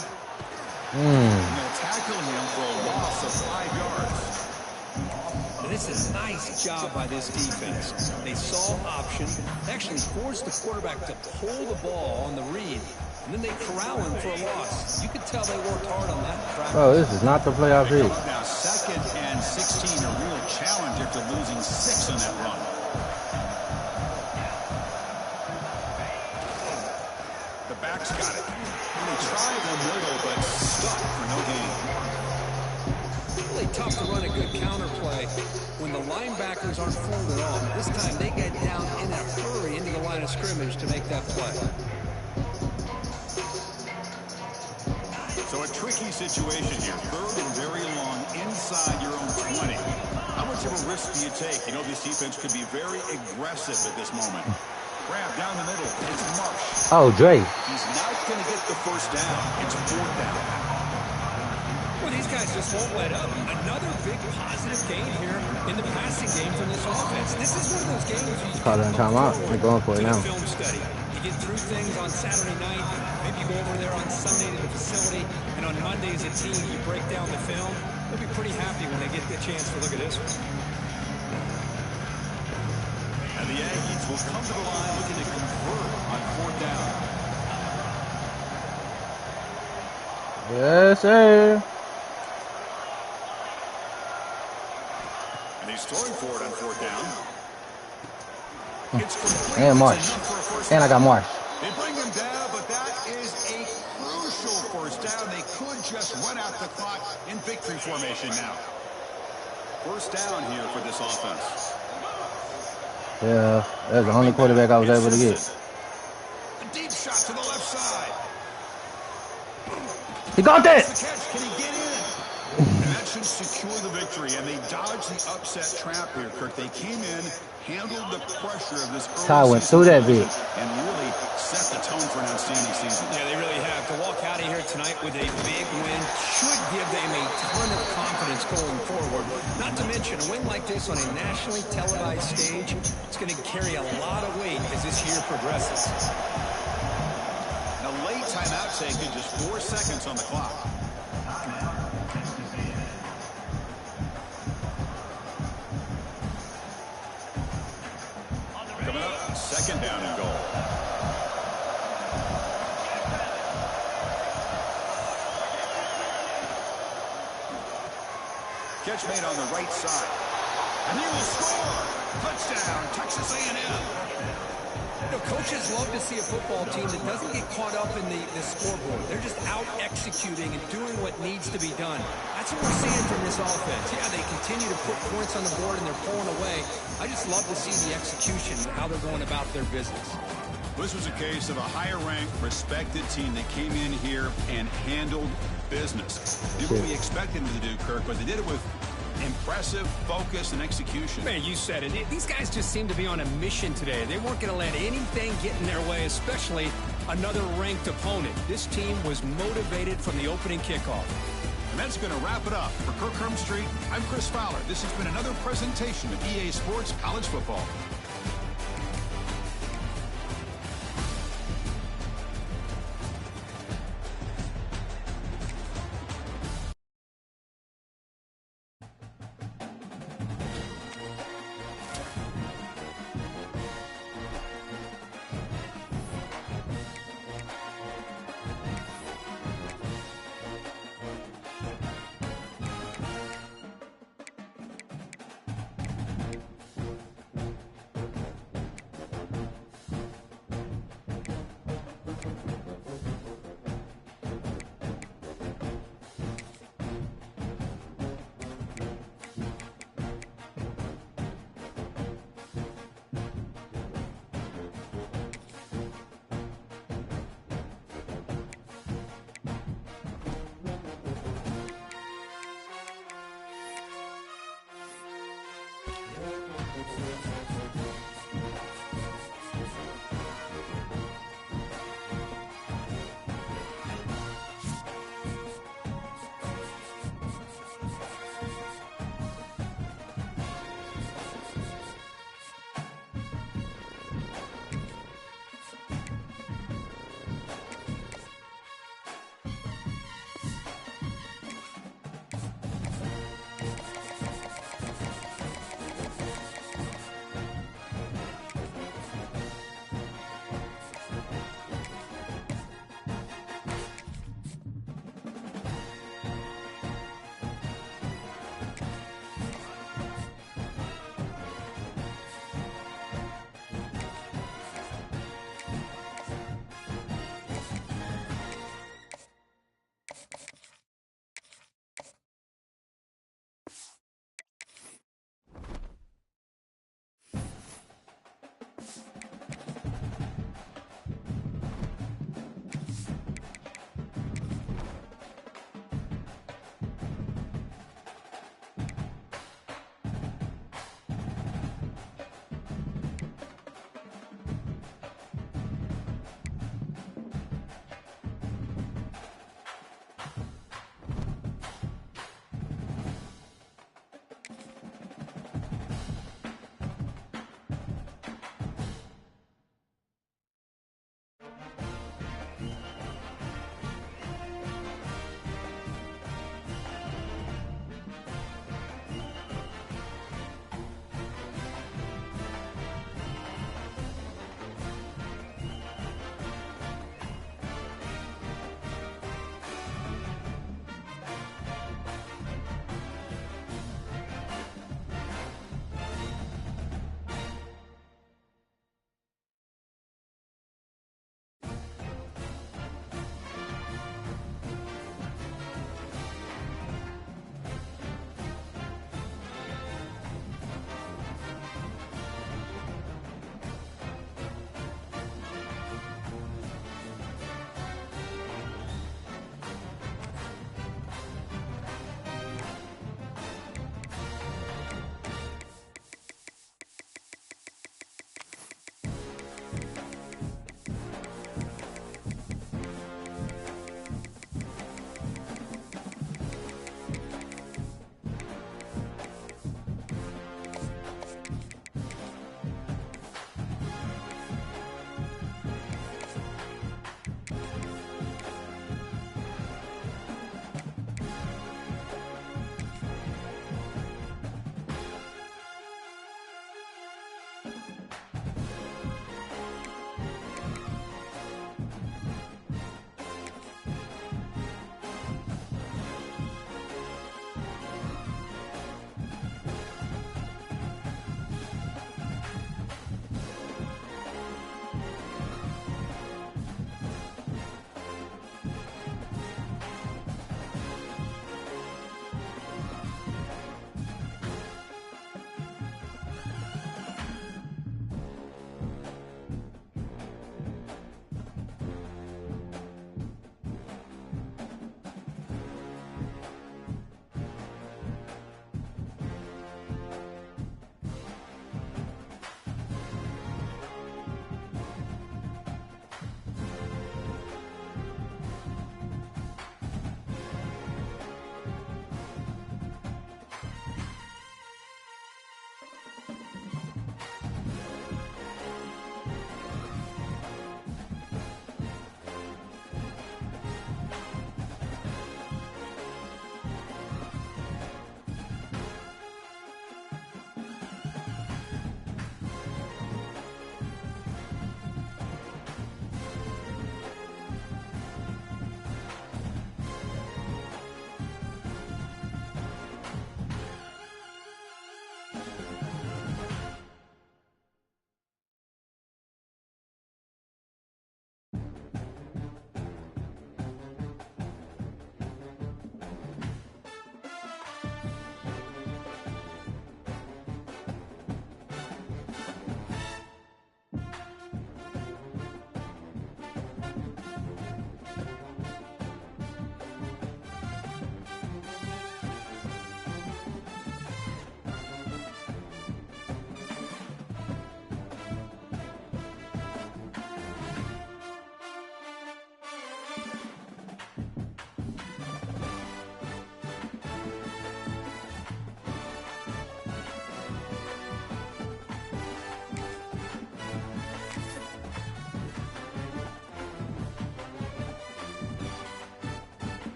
And they'll tackle him for a loss of 5 yards. Just a nice job by this defense. They saw option, actually forced the quarterback to pull the ball on the read, and then they corral him for a loss. You could tell they worked hard on that practice. Oh, this is not the playoff hit. Now 2nd and 16, a real challenge after losing 6 on that run. The back's got it. They tried the middle, but stuck for no gain. Really tough to run a good counter play when the linebackers aren't folded off. This time they get down in a hurry into the line of scrimmage to make that play. So a tricky situation here. 3rd and very long inside your own 20. How much of a risk do you take? You know, this defense could be very aggressive at this moment. Grab down the middle. It's Marsh. Oh, Dre. He's not going to get the first down. It's 4th down. Well, these guys just won't let up. Another big positive gain here in the passing game from this offense. This is one of those games you Call it a timeout. They're going for it now. film study. You get through things on Saturday night, maybe go over there on Sunday to the facility, and on Monday as a team you break down the film. They'll be pretty happy when they get the chance to look at this one. And the Aggies will come to the line looking to convert on 4th down. Yes, sir. And he's throwing for it on 4th down. It's complete. And Marsh. And I got Marsh. They bring him down, but that is a crucial first down. They could just run out the clock in victory formation now. First down here for this offense. Yeah, that's the only quarterback I was able to get. A deep shot to the left side. He got that. The catch. Can he get in? And that should secure the victory. And they dodged the upset trap here, Kirk. They came in, handled the pressure of this early Ty went through that bit. and really set the tone for an outstanding season. Yeah, they really have. To walk out of here tonight with a big win should give them a ton of confidence going forward. Not to mention, a win like this on a nationally televised stage, it's going to carry a lot of weight as this year progresses. A late timeout taken, just 4 seconds on the clock. Coming up, 2nd down and goal. Catch made on the right side. And he will score! Touchdown, Texas A&M. You know, coaches love to see a football team that doesn't get caught up in the scoreboard. They're just out executing and doing what needs to be done. That's what we're seeing from this offense. Yeah, they continue to put points on the board and they're pulling away. I just love to see the execution and how they're going about their business. This was a case of a higher-ranked, respected team that came in here and handled business. Did what we expected them to do, Kirk, but they did it with impressive focus and execution. Man, you said it. These guys just seem to be on a mission today. They weren't going to let anything get in their way, especially another ranked opponent. This team was motivated from the opening kickoff. And that's going to wrap it up. For Kirk Hermstreet, I'm Chris Fowler. This has been another presentation of EA Sports College Football.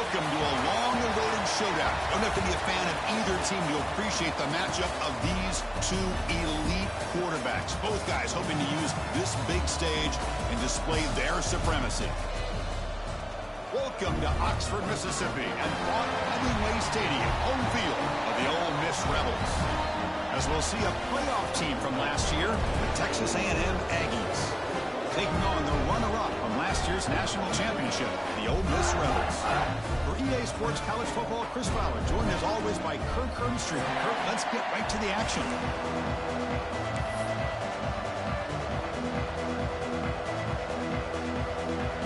Welcome to a long-awaited showdown. You don't have to be a fan of either team to appreciate the matchup of these two elite quarterbacks. Both guys hoping to use this big stage and display their supremacy. Welcome to Oxford, Mississippi, and Vaught-Hemingway Stadium, home field of the Ole Miss Rebels. As we'll see a playoff team from last year, the Texas A&M Aggies, taking on the runner-up from last year's national championship, the Ole Miss Rebels. For EA Sports College Football, Chris Fowler, joined as always by Kirk Herbstreit. Kirk, let's get right to the action.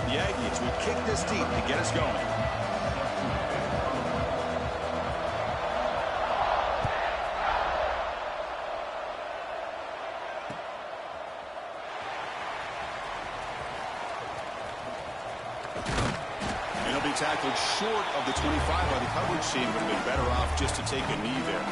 The Aggies will kick this deep to get us going. Tackled short of the 25 by the coverage team. Would have been better off just to take a knee there.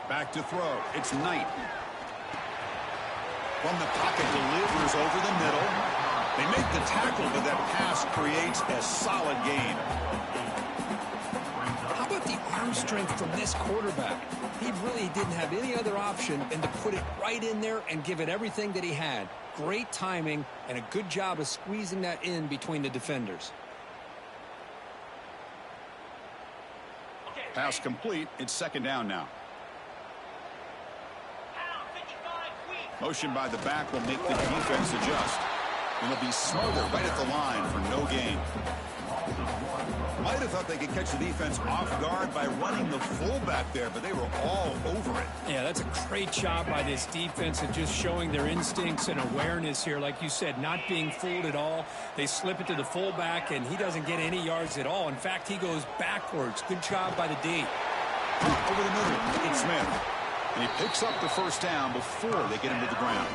Back to throw. It's Knight. From the pocket, delivers over the middle. They make the tackle, but that pass creates a solid gain. How about the arm strength from this quarterback? He really didn't have any other option than to put it right in there and give it everything that he had. Great timing and a good job of squeezing that in between the defenders. Pass complete. It's second down now. Motion by the back will make the defense adjust. And it'll be smothered right at the line for no gain. Might have thought they could catch the defense off guard by running the fullback there, but they were all over it. Yeah, that's a great job by this defense of just showing their instincts and awareness here. Like you said, not being fooled at all. They slip it to the fullback, and he doesn't get any yards at all. In fact, he goes backwards. Good job by the D. Over the middle, it's Smith. And he picks up the first down before they get him to the ground.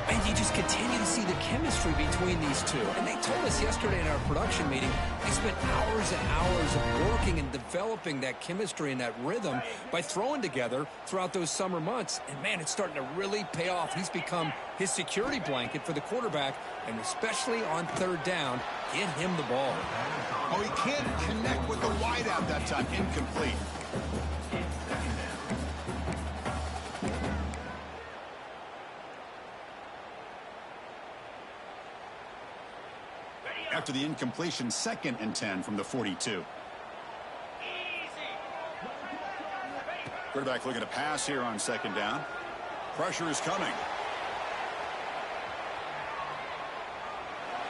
And you just continue to see the chemistry between these two. And they told us yesterday in our production meeting, they spent hours and hours of working and developing that chemistry and that rhythm by throwing together throughout those summer months. And, man, it's starting to really pay off. He's become his security blanket for the quarterback, and especially on third down, get him the ball. Oh, he can't connect with the wideout that time. Incomplete. After the incompletion, 2nd and 10 from the 42. Quarterback looking to pass here on second down. Pressure is coming.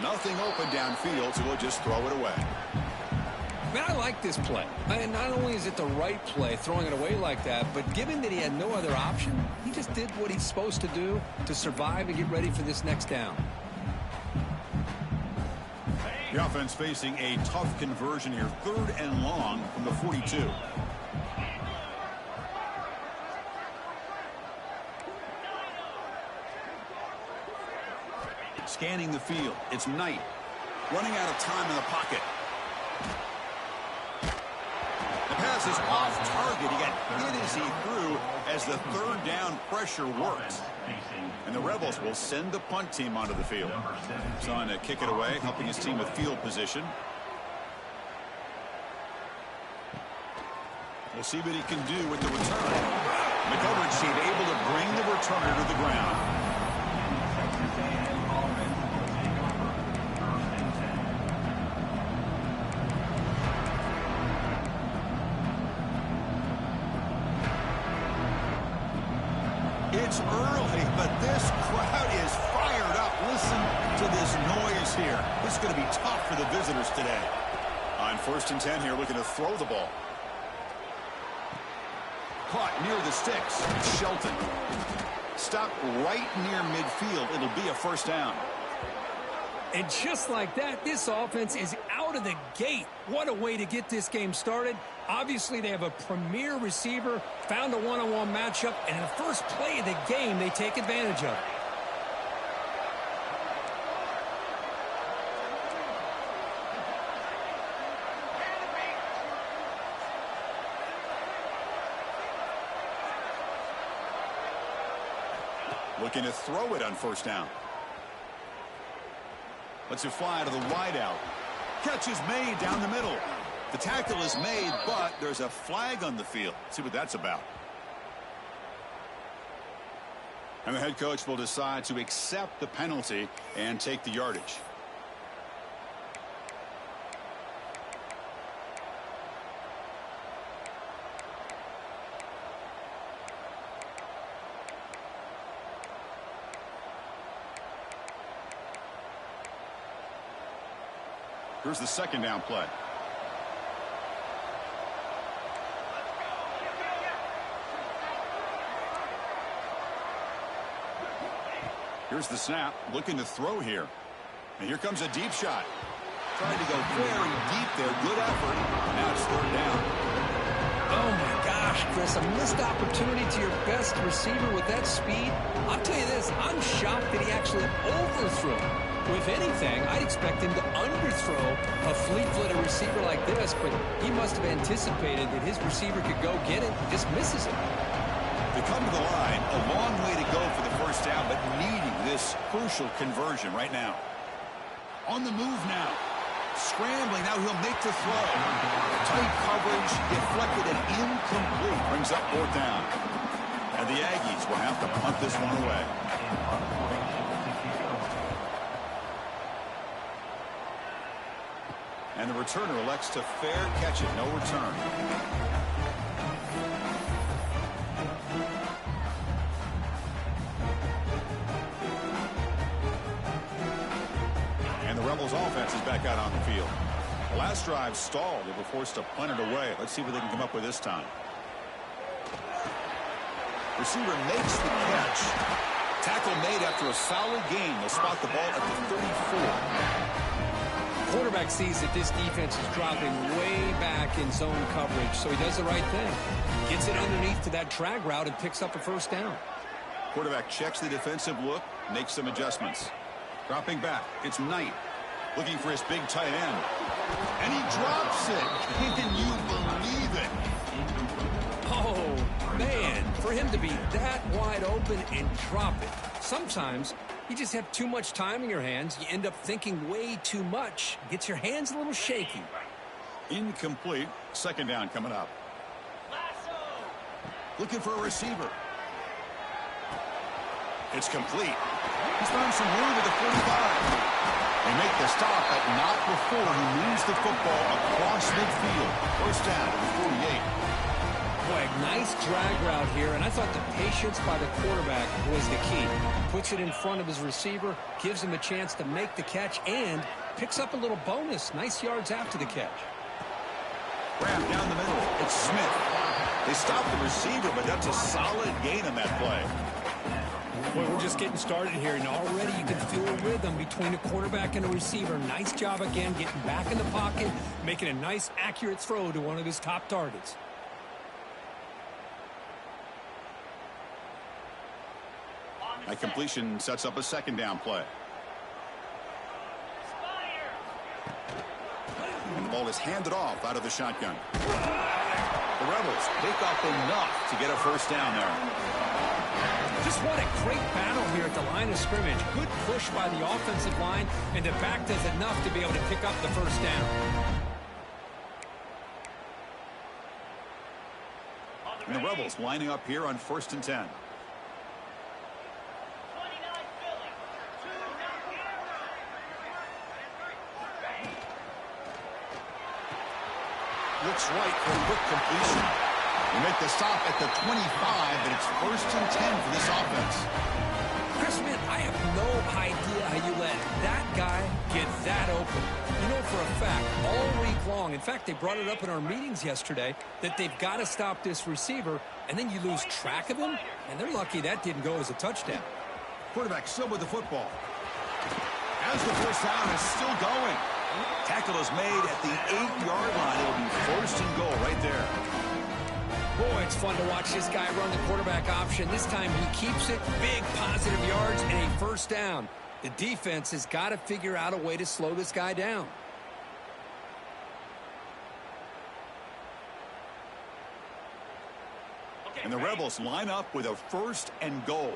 Nothing open downfield, so we'll just throw it away. Man, I like this play. And not only is it the right play, throwing it away like that, but given that he had no other option, he just did what he's supposed to do to survive and get ready for this next down. The offense facing a tough conversion here. 3rd and long from the 42. Scanning the field. It's Knight. Running out of time in the pocket. The pass is off target. He got hit as he threw as the 3rd down pressure works. And the Rebels will send the punt team onto the field. Trying to kick it away, helping his team with field position. We'll see what he can do with the return. The coverage team able to bring the returner to the ground. It's early, but this crowd is fired up. Listen to this noise here. This is going to be tough for the visitors today. On 1st and 10 here, looking to throw the ball. Caught near the sticks. It's Shelton. Stopped right near midfield. It'll be a first down. And just like that, this offense is out out of the gate. What a way to get this game started. Obviously, they have a premier receiver, found a one-on-one matchup, and in the first play of the game, they take advantage of it. Looking to throw it on first down. Lets it fly to the wideout. Catch is made down the middle. The tackle is made, but there's a flag on the field. Let's see what that's about. And the head coach will decide to accept the penalty and take the yardage. Here's the second down play. Here's the snap, looking to throw here. And here comes a deep shot. Trying to go very deep there. Good effort. Now it's third down. Oh, my gosh, Chris, a missed opportunity to your best receiver with that speed. I'll tell you this, I'm shocked that he actually overthrew. If anything, I'd expect him to underthrow a fleet-footed receiver like this, but he must have anticipated that his receiver could go get it and just misses it. They come to the line, a long way to go for the first down, but needing this crucial conversion right now. On the move now. Scrambling, now he'll make the throw. Tight coverage, deflected and incomplete. Brings up fourth down. And the Aggies will have to punt this one away. And the returner elects to fair catch it, no return. And the Rebels offense is back out on the field. The last drive stalled. They were forced to punt it away. Let's see what they can come up with this time. Receiver makes the catch. Tackle made after a solid gain. They'll spot the ball at the 34. Quarterback sees that this defense is dropping way back in zone coverage, so he does the right thing. Gets it underneath to that drag route and picks up a first down. Quarterback checks the defensive look, makes some adjustments. Dropping back, it's Knight. Looking for his big tight end. And he drops it. Can you believe it? Oh, man, for him to be that wide open and drop it. Sometimes you just have too much time in your hands. You end up thinking way too much. Gets your hands a little shaky. Incomplete. Second down coming up. Looking for a receiver. It's complete. He's found some room at the 45. They make the stop, but not before he moves the football across midfield. First down to the 48. Boy, nice drag route here, and I thought the patience by the quarterback was the key. Puts it in front of his receiver, gives him a chance to make the catch, and picks up a little bonus. Nice yards after the catch. Grab down the middle. It's Smith. They stop the receiver, but that's a solid gain on that play. Boy, we're just getting started here, and already you can feel a rhythm between a quarterback and a receiver. Nice job again, getting back in the pocket, making a nice, accurate throw to one of his top targets. That completion sets up a second down play. And the ball is handed off out of the shotgun. The Rebels pick up enough to get a first down there. Just what a great battle here at the line of scrimmage. Good push by the offensive line, and the back does enough to be able to pick up the first down. And the Rebels lining up here on 1st and 10. Looks right for a quick completion. They make the stop at the 25, but it's 1st and 10 for this offense. Chris, man, I have no idea how you let that guy get that open. You know for a fact, all week long, in fact, they brought it up in our meetings yesterday, that they've got to stop this receiver, and then you lose track of him, and they're lucky that didn't go as a touchdown. Quarterback still with the football. As the first down is still going. Tackle is made at the 8-yard line. It'll be first and goal right there. Boy, it's fun to watch this guy run the quarterback option. This time he keeps it, big positive yards, and a first down. The defense has got to figure out a way to slow this guy down. And the Rebels line up with a first and goal.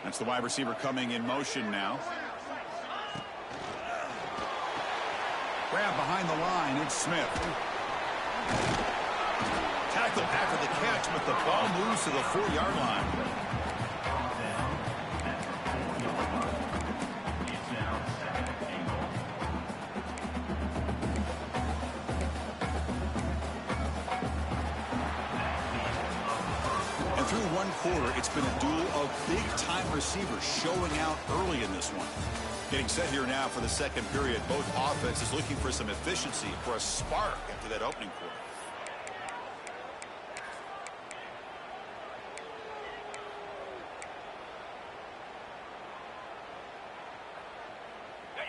That's the wide receiver coming in motion now. Grab behind the line. It's Smith. Tackle after the catch, but the ball moves to the 4-yard line. And through one quarter, it's been a duel of big-time receivers showing out early in this one. Getting set here now for the second period. Both offenses looking for some efficiency, for a spark after that opening quarter.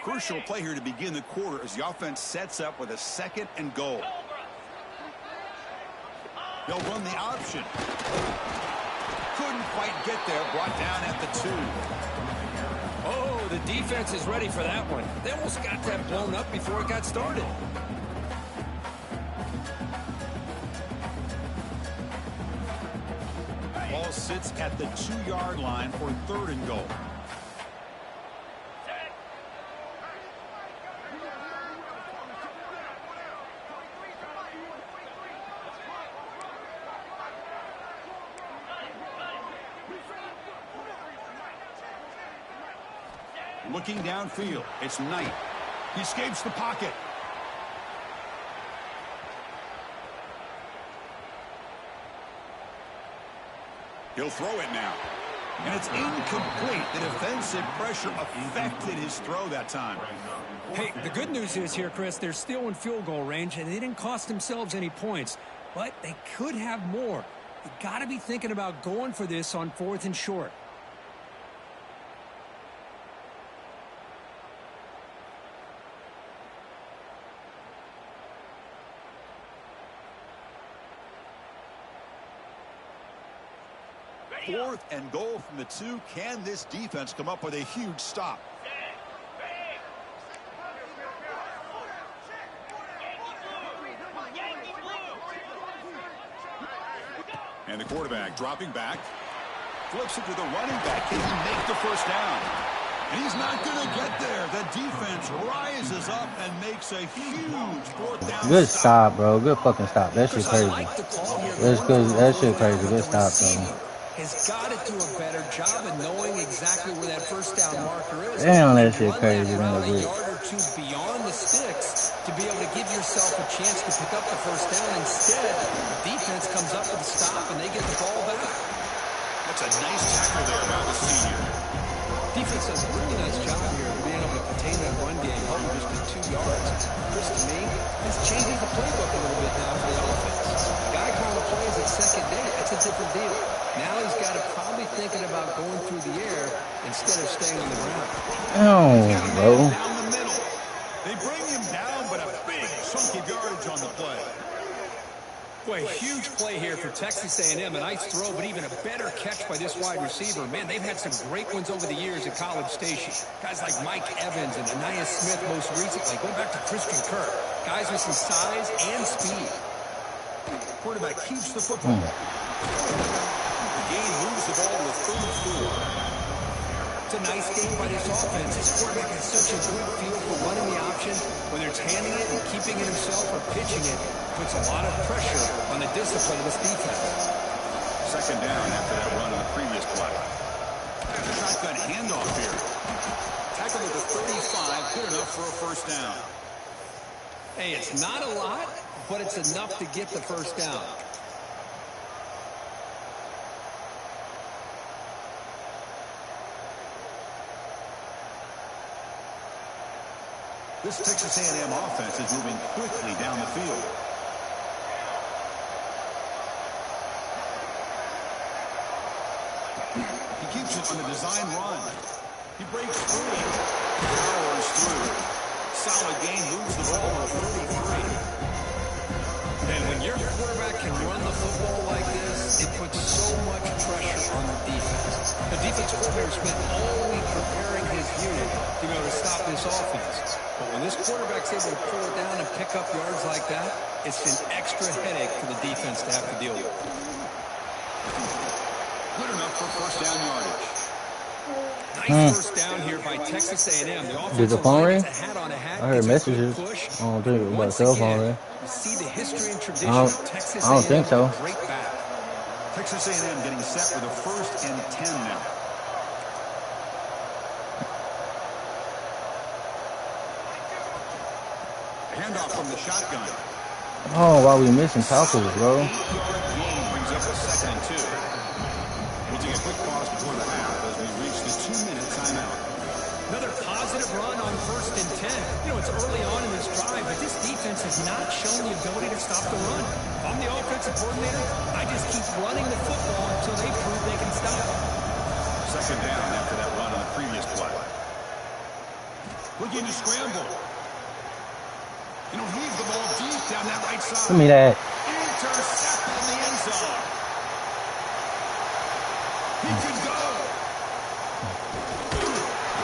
Crucial play here to begin the quarter as the offense sets up with a second and goal. They'll run the option. Couldn't quite get there. Brought down at the 2. Oh, the defense is ready for that one. They almost got that blown up before it got started. Ball sits at the 2-yard line for third and goal. Looking downfield, it's Knight. He escapes the pocket. He'll throw it now. And it's incomplete. The defensive pressure affected his throw that time. Hey, the good news is here, Chris, they're still in field goal range, and they didn't cost themselves any points. But they could have more. You got to be thinking about going for this on 4th and short. Fourth and goal from the 2. Can this defense come up with a huge stop? And the quarterback dropping back. Flips it to the running back. Can he make the first down? And he's not going to get there. The defense rises up and makes a huge 4th down. Good stop, bro. Good fucking stop. That shit crazy. That's good. That shit crazy. Good stop, though. Has got to do a better job of knowing exactly where that first down marker is. Damn, that shit crazy. About a yard or 2 beyond the sticks to be able to give yourself a chance to pick up the first down. Instead, the defense comes up with a stop and they get the ball back. That's a nice tackle there by the senior. Defense does a really nice job here of being able to contain that run game, holding just to 2 yards. Chris, to me, this changes the playbook a little bit now for the offense. The guy calling plays at second day, that's a different deal. Now he's got to probably thinking about going through the air instead of staying on the ground. Oh, bro. Down the middle. They bring him down, but a big chunk of yardage on the play. Boy, huge play here for Texas A&M. A nice throw, but even a better catch by this wide receiver. Man, they've had some great ones over the years at College Station. Guys like Mike Evans and Anaya Smith most recently. Going back to Christian Kirk. Guys with some size and speed. Quarterback keeps the football. The game moves the ball to a 3rd and 4. It's a nice game by this offense. This quarterback has such a good feel for running the option, whether it's handing it and keeping it himself or pitching it. Puts a lot of pressure on the discipline of this defense. Second down after that run on the previous play. Shotgun handoff here. Tackle at the 35, good enough for a first down. Hey, it's not a lot, but it's enough to get the first down. This Texas A&M offense is moving quickly down the field. He keeps it on the design run. He breaks free. powers through. Solid game, moves the ball to 33. And when your quarterback can run the football like this, it puts so much pressure on the defense. The defense coordinator spent all week preparing his unit to be able to stop this offense. But when this quarterback's able to pull it down and pick up yards like that, it's an extra headache for the defense to have to deal with. Good enough for first down yardage. Nice first down here by Texas A&M. The Did the offensive phone line ring? is a hat on a hat. I heard It's a good messages. push. I don't think it was about Once cell phone again, ring. you see the history and tradition I of don't- Texas I don't think A&M so. with a great back. Texas A&M getting set with a 1st and 10 now. Handoff from the shotgun. Oh, why we missing tackles, bro? 8-yard gain brings up a 2nd and 2. We'll take a quick pause before the half as we reach the 2-minute timeout. Another positive run on 1st and 10. You know, it's early on in this drive, but this defense has not shown the ability to stop the run. If I'm the offensive coordinator, I just keep running the football until they prove they can stop it. 2nd down after that run on the previous play. Looking to scramble. You know, he's the ball deep down that right side. Give me that. Intercept in the end zone. He can go.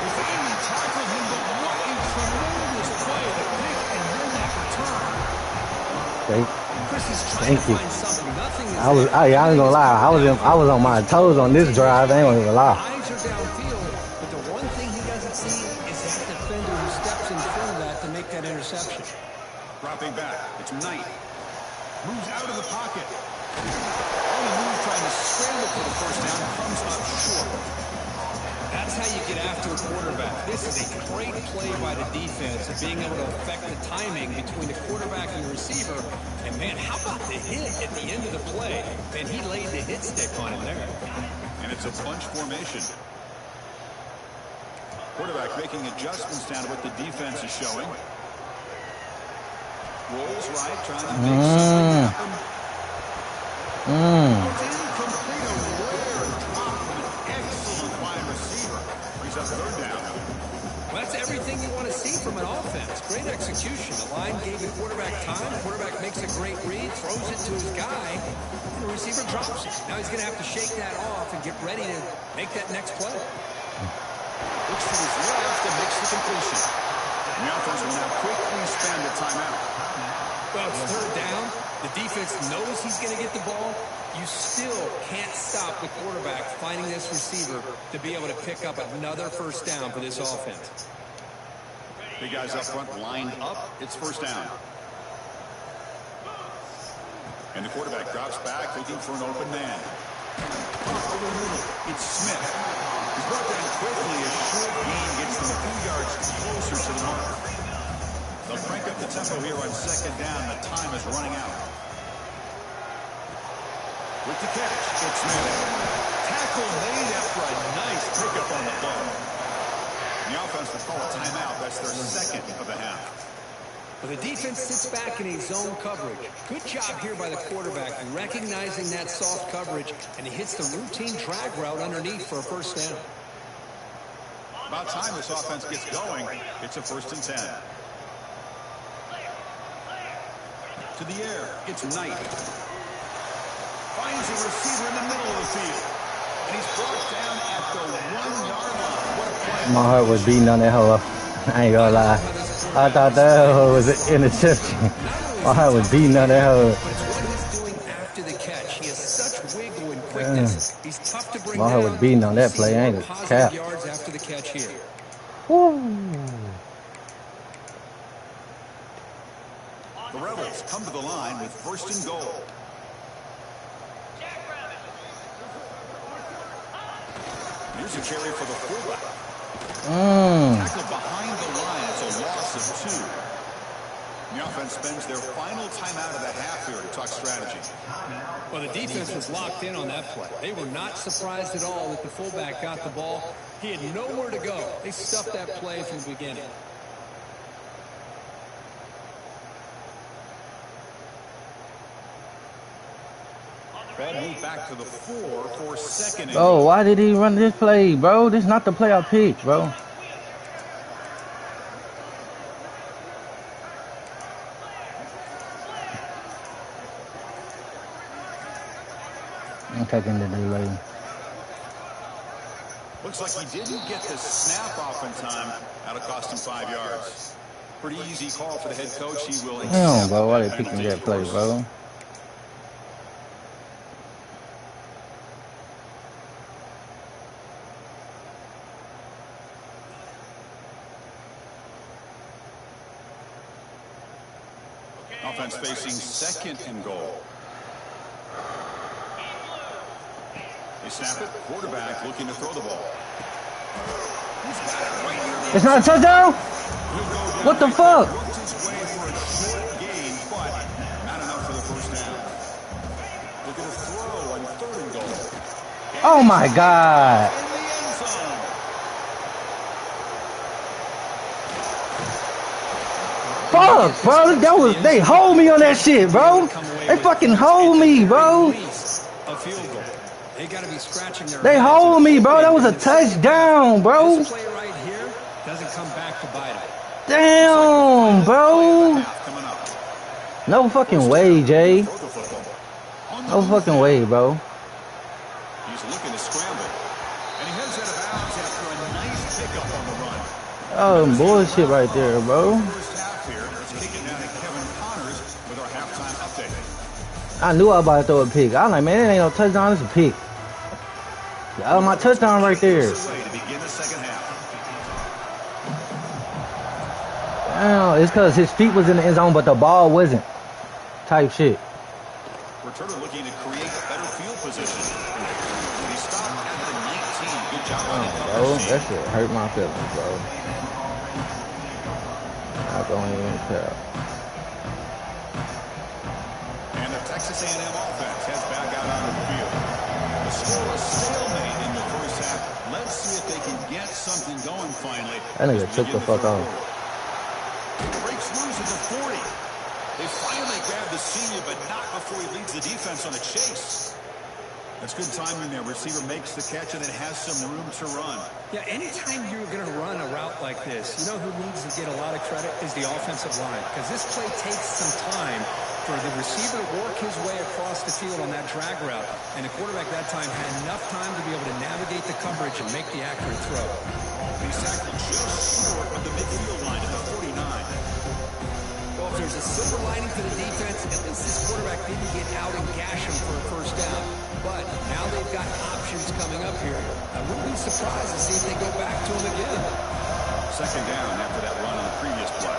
If Amy tackled him, but what a tremendous play to pick and win that return. Chris is trying Thank to you. find something. Nothing is I ain't gonna lie. I was on my toes on this drive. I ain't gonna even lie. Eyes are downfield, but the one thing he doesn't see is that defender who steps in front of that to make that interception. Dropping back. It's Knight. Moves out of the pocket. On the move, trying to scramble for the first down. Comes up short. That's how you get after a quarterback. This is a great play by the defense of being able to affect the timing between the quarterback and the receiver. And, man, how about the hit at the end of the play? Man, he laid the hit stick on him there. And it's a bunch formation. Quarterback making adjustments down to what the defense is showing. Rolls right, trying to make something happen. It's incomplete, a rare drop from an excellent wide receiver. Brings up 3rd down. Well, that's everything you want to see from an offense. Great execution. The line gave the quarterback time. The quarterback makes a great read, throws it to his guy, and the receiver drops it. Now he's going to have to shake that off and get ready to make that next play. Looks to his left and makes the completion. And the offense will now quickly spend a timeout. Well, it's 3rd down. The defense knows he's going to get the ball. You still can't stop the quarterback finding this receiver to be able to pick up another first down for this offense. Big guys up front lined up. It's 1st down. And the quarterback drops back, looking for an open man. Over the middle, it's Smith. He's brought down quickly. A short gain gets them a few yards closer to the mark. They'll crank up the tempo here on 2nd down. The time is running out. With the catch, it's Smith. Tackle made after a nice pickup on the ball. The offense will call a timeout. That's their 2nd of the half. Well, the defense sits back in a zone coverage. Good job here by the quarterback recognizing that soft coverage, and he hits the routine drag route underneath for a first down. About time this offense gets going. It's a 1st and 10. To the air, it's Knight. Finds a receiver in the middle of the field. And he's brought down at the 1-yard line. What a play. My heart was beating on that hoe. I ain't gonna lie. I thought that hoe was an interception. My heart was beating on that hoe. It's what he's doing after the catch. He has such wiggle and quickness. He's tough to bring My heart down. was beating on that See play. I ain't more gonna positive cap. yards after the catch here. Woo. The Rebels come to the line with 1st and goal. Here's a carry for the fullback. Tackle behind the line. It's a loss of 2. The offense spends their final timeout of the half here to talk strategy. Well, the defense was locked in on that play. They were not surprised at all that the fullback got the ball. He had nowhere to go. They stuffed that play from the beginning. Ball moved back to the 4 for 2nd and Oh, why did he run this play, bro? This is not the play I picked, bro. I'm taking the delay. Looks like he didn't get the snap off in time. That'll cost him 5 yards. Pretty easy call for the head coach. He will accept. Damn, bro. Why they picking that play, bro? Offense facing 2nd and goal. They snap it. Quarterback looking to throw the ball. It's not a touchdown? What the fuck? Worked his way for a short gain, but not enough for the first down. Looking to throw on 3rd and goal. Oh my God. In the end zone. Fuck, bro. That was, they hold me on that shit, bro. They fucking hold me, bro. A field goal. They got to be scratching their They heads. hold me, bro. That was a touchdown, bro. This play right here doesn't come back to bite them. Damn, bro. Coming up. No fucking way, Jay. Throw the football. On the No fucking way, bro. He's looking to scramble. And he heads out of bounds after a nice pickup on the run. Oh, bullshit right there, bro. First half here. Let's kick it down to Kevin Connors with our halftime update. I knew I was about to throw a pick. I was like, man, it ain't no touchdown. It's a pick. Oh, my touchdown right there. Away to begin the second half. Damn, it's because his feet was in the end zone, but the ball wasn't. Type shit. Returner looking to create better field position. He stopped at the 19. Good job on it. Bro, that shit hurt my feelings, bro. I don't even care. And the Texas A&M offense heads back out onto the field. The score was stalemate in the first half. Let's see if they can get something going finally. That nigga took the fuck off. Breaks loose at the 40. They finally grab the senior, but not before he leads the defense on a chase. That's good timing there. Receiver makes the catch and it has some room to run. Yeah, anytime you're going to run a route like this, you know who needs to get a lot of credit is the offensive line. Because this play takes some time for the receiver to work his way across the field on that drag route. And the quarterback that time had enough time to be able to navigate the coverage and make the accurate throw. He's tackled just short of the midfield line at the 49. Well, if there's a silver lining to the defense, at least this quarterback didn't get out and gash him for a first down. But now they've got options coming up here. I wouldn't be surprised to see if they go back to him again. Second down after that run on the previous play.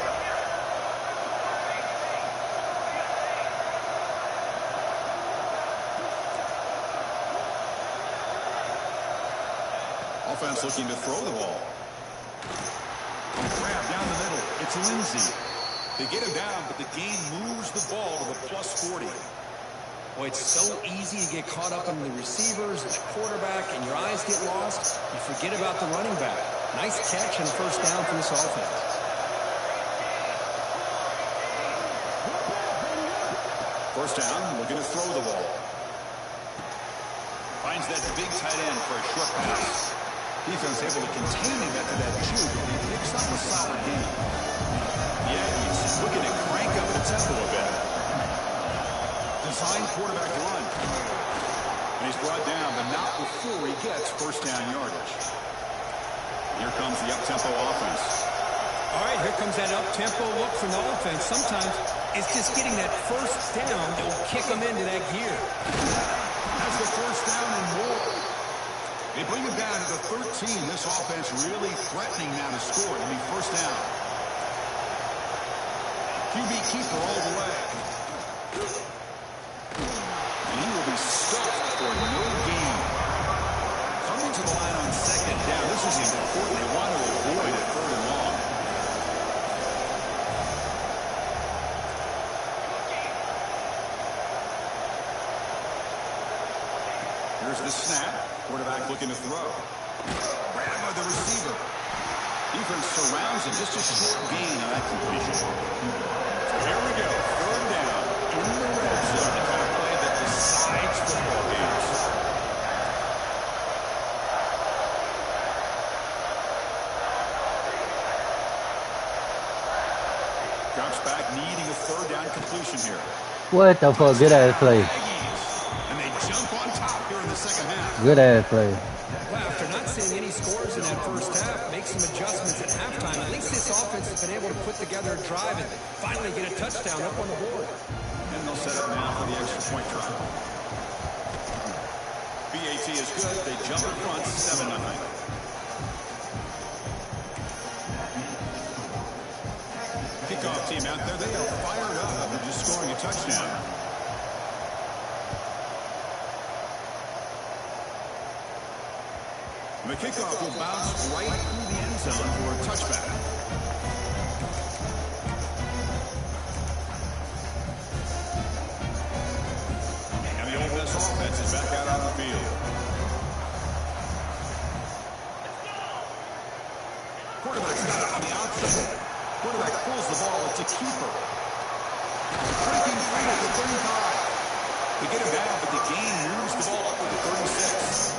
Offense looking to throw the ball. Grab down the middle. It's Lindsey. They get him down, but the game moves the ball to the +40. Boy, it's so easy to get caught up in the receivers and the quarterback, and your eyes get lost. You forget about the running back. Nice catch and first down for this offense. First down, looking to throw the ball. Finds that big tight end for a short pass. Defense able to contain him after that juke, but he picks up a solid gain. Yeah, he's looking to crank up the tempo a bit. Designed quarterback run. And he's brought down, but not before he gets first down yardage. Here comes the up-tempo offense. All right, here comes that up-tempo look from the offense. Sometimes it's just getting that first down that will kick them into that gear. That's the first down and more. They bring him down to the 13. This offense really threatening now to score. It'll be first down. QB keeper all the way. And he will be stuffed for no gain. Coming to the line on second down. This is important. They want to avoid a 3rd and long. Here's the snap. Quarterback looking to throw. Grab by the receiver. Defense surrounds him. Just a short gain on that completion. So here we go. 3rd down in the red zone. The kind of play that decides football games. Drops back, needing a 3rd down completion here. What the fuck? Good ass play. And they jump on top here Good ass play. Well, after not seeing any scores in that first half, make some adjustments at halftime. At least this offense has been able to put together a drive and finally get a touchdown up on the board. And they'll set up now for the extra point try. BAT is good. They jump in front, 7-0. Kickoff team out there. They are fired up after just scoring a touchdown. The kickoff will bounce right through the end zone for a touchback. And the Ole Miss offense is back out on the field. Quarterback's got it on the outside. Quarterback pulls the ball. It's a keeper. Breaking free at the 35. They get him down, but the gain moves the ball up to the 36.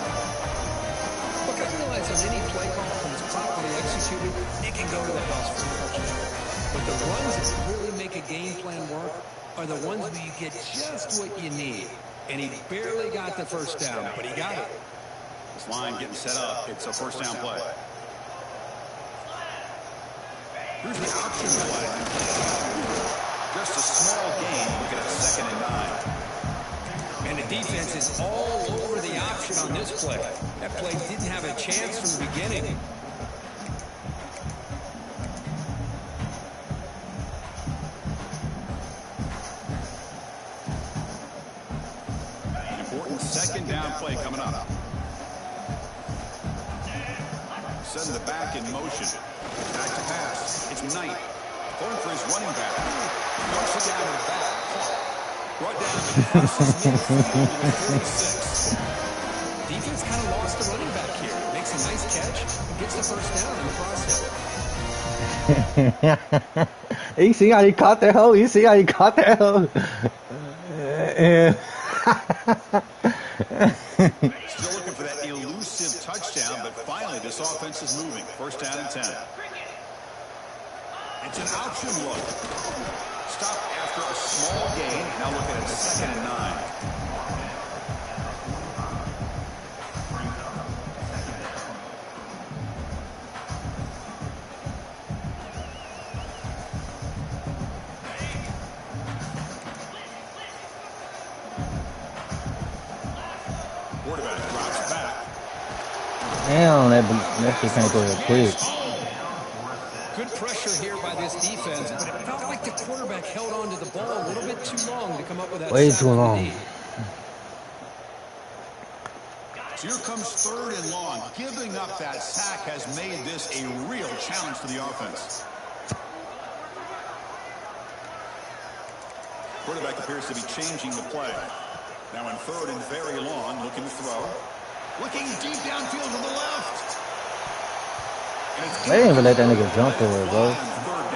Look, I realize on any play call, when it's properly executed, it can go to the house for a touchdown. But the ones that really make a game plan work are the ones where you get just what you need. And he barely got the first down, but he got it. This line getting set up. It's a first down play. Here's the option play. Just a small gain. Look at 2nd and 9. And the defense is all over the option on this play. That play didn't have a chance from the beginning. An important 2nd down play coming up. Setting the back in motion. Back to pass. It's Knight. Going for his running back. Knocks it down in the back. Brought down the crosses midfield to the 46. Defense kind of lost the running back here. Makes a nice catch and gets the first down in the process. You see how he caught that hoe? You see how he caught that hoe? Still looking for that elusive touchdown, but finally this offense is moving. First down and 10. It's an option look. Stop after a small gain. Now looking at 2nd and 9. Quarterback drops back. Damn, that shit can't go quick. Good pressure here by this defense, but it felt like the quarterback held on to the ball a little bit too long to come up with that Way sack too for the long. lead. So here comes 3rd and long. Giving up that sack has made this a real challenge for the offense. Quarterback appears to be changing the play. Now in 3rd and very long, looking to throw. Looking deep downfield to the left. They didn't even let that nigga jump for it, bro.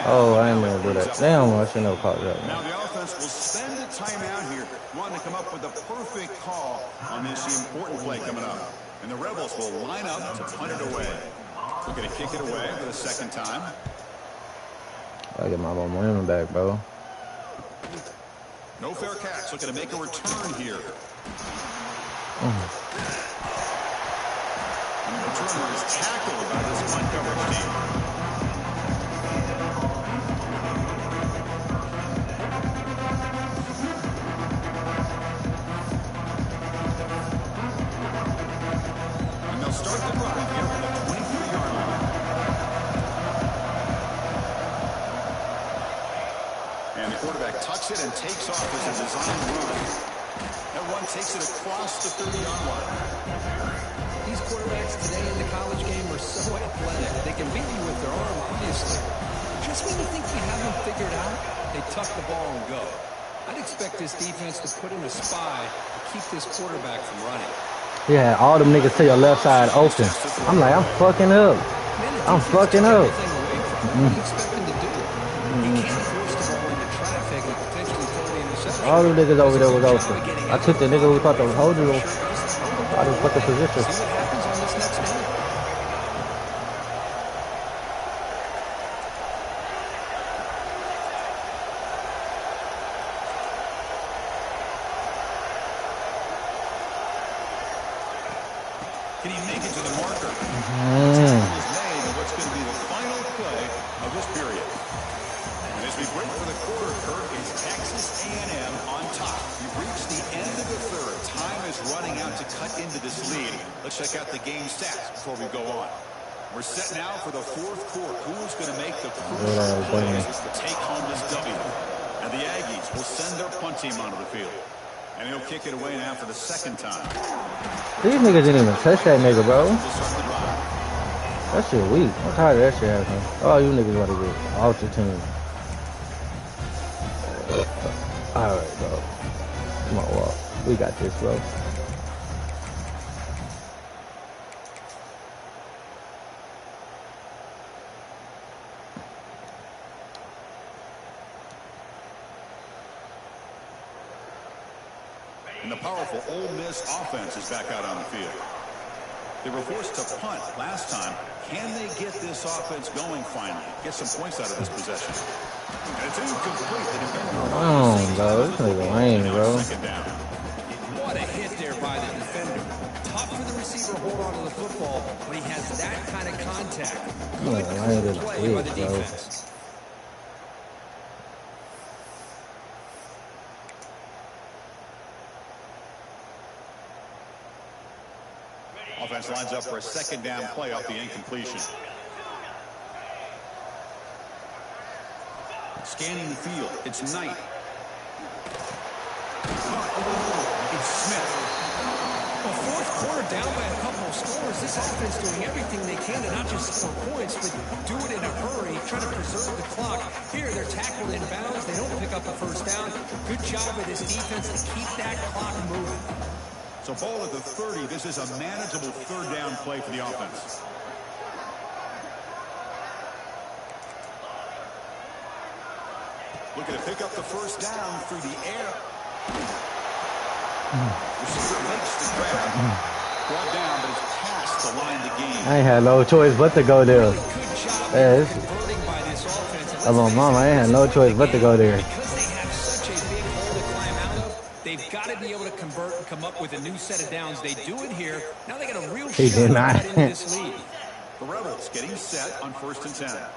Oh, I ain't gonna do that. Damn, I shouldn't have caught that. Now the offense will spend the timeout here, wanting to come up with the perfect call on this important play coming up. And the Rebels will line up to punt it away. We're going to kick it away for the 2nd time. I get my momentum back, bro. No fair catch. Looking to make a return here. And the returner is tackled by this punt coverage team. And they'll start the drive here at the 23-yard line. And the quarterback tucks it and takes off as a designed run. That run takes it across the 30-yard line. These quarterbacks today in the college game are so athletic. They can beat you with their arm, obviously. Just when you think you have them figured out, they tuck the ball and go. I'd expect this defense to put in a spy to keep this quarterback from running. Yeah, all them niggas to your left side open. I'm like, I'm fucking up. I'm fucking up. What do you expect him to do? He can't force the ball into traffic and potentially throw the interception. All them niggas over there was open. I took the nigga who thought the holder was out of fucking position. See what happens on this next down. Can he make it to the marker? Tackle is made on what's going to be the final play of this period. And as we break for the quarter, Kurt, is Texas A&M on top. We've reached the end of the third. Time is running out to cut into this lead. Let's check out the game stats before we go on. We're set now for the fourth quarter. Who's going to make the crucial plays to take home this W? And the Aggies will send their punt team onto the field. And he'll kick it away now for the second time. These niggas didn't even touch that nigga, bro. That shit weak. I'm tired of that shit happening. Oh, you niggas want to get off the team. Alright, bro. Come on, Walt. We got this, bro. And the powerful Ole Miss offense is back out on the field. They were forced to punt last time. Can they get this offense going finally? Get some points out of this possession. And it's incomplete. The defender. Oh, bro. This nigga lame, bro. What a hit there by the defender. Tough for the receiver to hold on to the football, but he has that kind of contact. Good play by the defense. Offense lines up for a second down play off the incompletion. Scanning the field. It's Knight. It's Smith. Well, fourth quarter down by a couple of scores. This offense doing everything they can to not just score points, but do it in a hurry, try to preserve the clock. Here, they're tackled in bounds. They don't pick up the first down. Good job of this defense to keep that clock moving. So ball at the 30. This is a manageable third down play for the offense. Looking to pick up the first down through the air. Receiver makes the grab. Brought down, but it's past the line to gain. I ain't had no choice but to go there. Yeah, I'm on mama. I ain't had no choice but to go there. They've got to be able to convert and come up with a new set of downs. They do it here. Now they got a real He shot did to not. cut into this lead. The Rebels getting set on 1st and 10.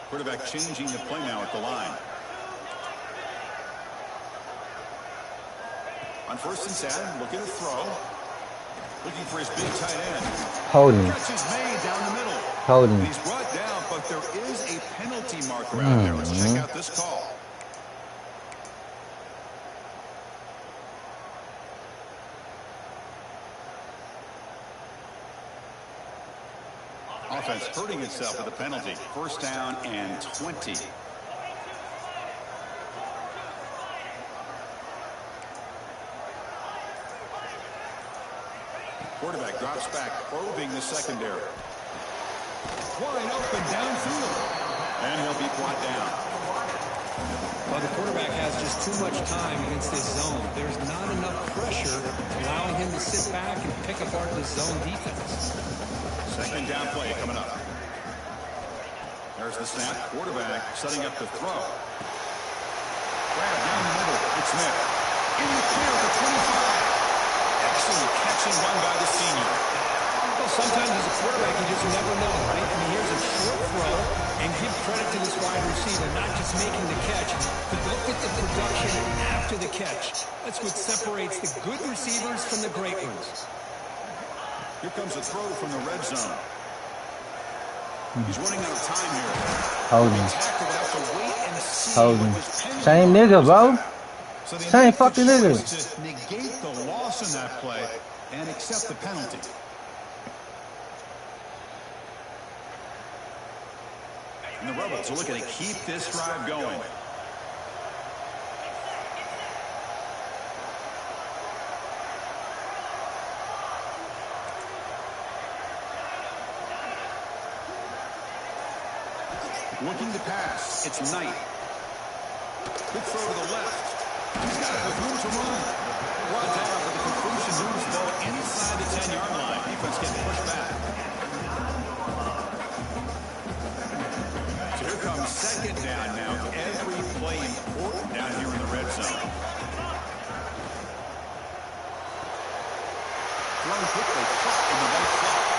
Quarterback changing the play now at the line. On 1st and 10, looking to throw. Looking for his big tight end. Holding. Catch is made down the middle. Holding. He's brought down, but there is a penalty marker out there. Let's check out this call. Offense hurting itself with a penalty. First down and 20. Quarterback drops back, probing the secondary. Wide open downfield. And he'll be brought down. Well, the quarterback has just too much time against this zone. There's not enough pressure allowing him to sit back and pick apart this zone defense. Second down play coming up. There's the snap. Quarterback setting up the throw. Grab down the middle. It's Smith. In the clear for 25. Excellent catching run by the senior. Well, sometimes as a quarterback, you just never know, right? I mean, here's a short throw, and give credit to this wide receiver, not just making the catch, but look at the production after the catch. That's what separates the good receivers from the great ones. Here comes a throw from the red zone. He's running out of time here. Holding. Holding. Same nigga, bro. So Same fucking nigga. To negate the loss in that play and accept the penalty. And the Rebels are looking to keep this drive going. Looking to pass. It's Knight. Good throw to the left. He's got it with room to run. Brought down, but the conclusion moves the ball inside the 10-yard line. Defense getting pushed back. So here comes second down now. Every play important down here in the red zone. Thrown quickly, caught in the right slot.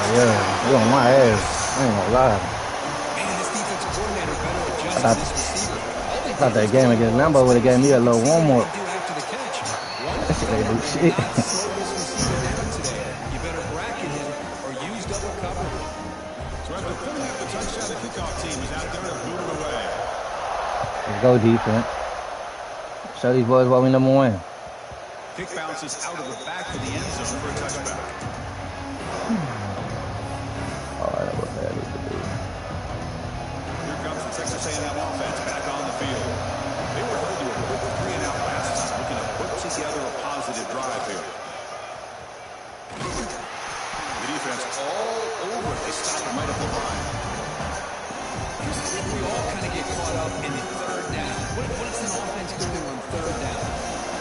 Yeah, you on my ass. I ain't gonna lie. Man, this defensive coordinator better adjust to this receiver. I thought that game against Lambeau would have gave me a little warm-up. Do after the catch. One That shit ain't do shit. not slow this receiver down today. You better bracket him or use double cover. So after putting up the touchdown, the kickoff team is out there to boot it away. Let's go defense. Show these boys why we number one. Kick bounces out of the back to the end zone for a touchback. All right, what that is to do. Here comes the Texas A&M offense back on the field. They were held to a quick 3-and-out last time, looking to put together a positive drive here. The defense all over it. They stop him right at the line. I think we all kind of get caught up in the third down. What is an offense doing on third down?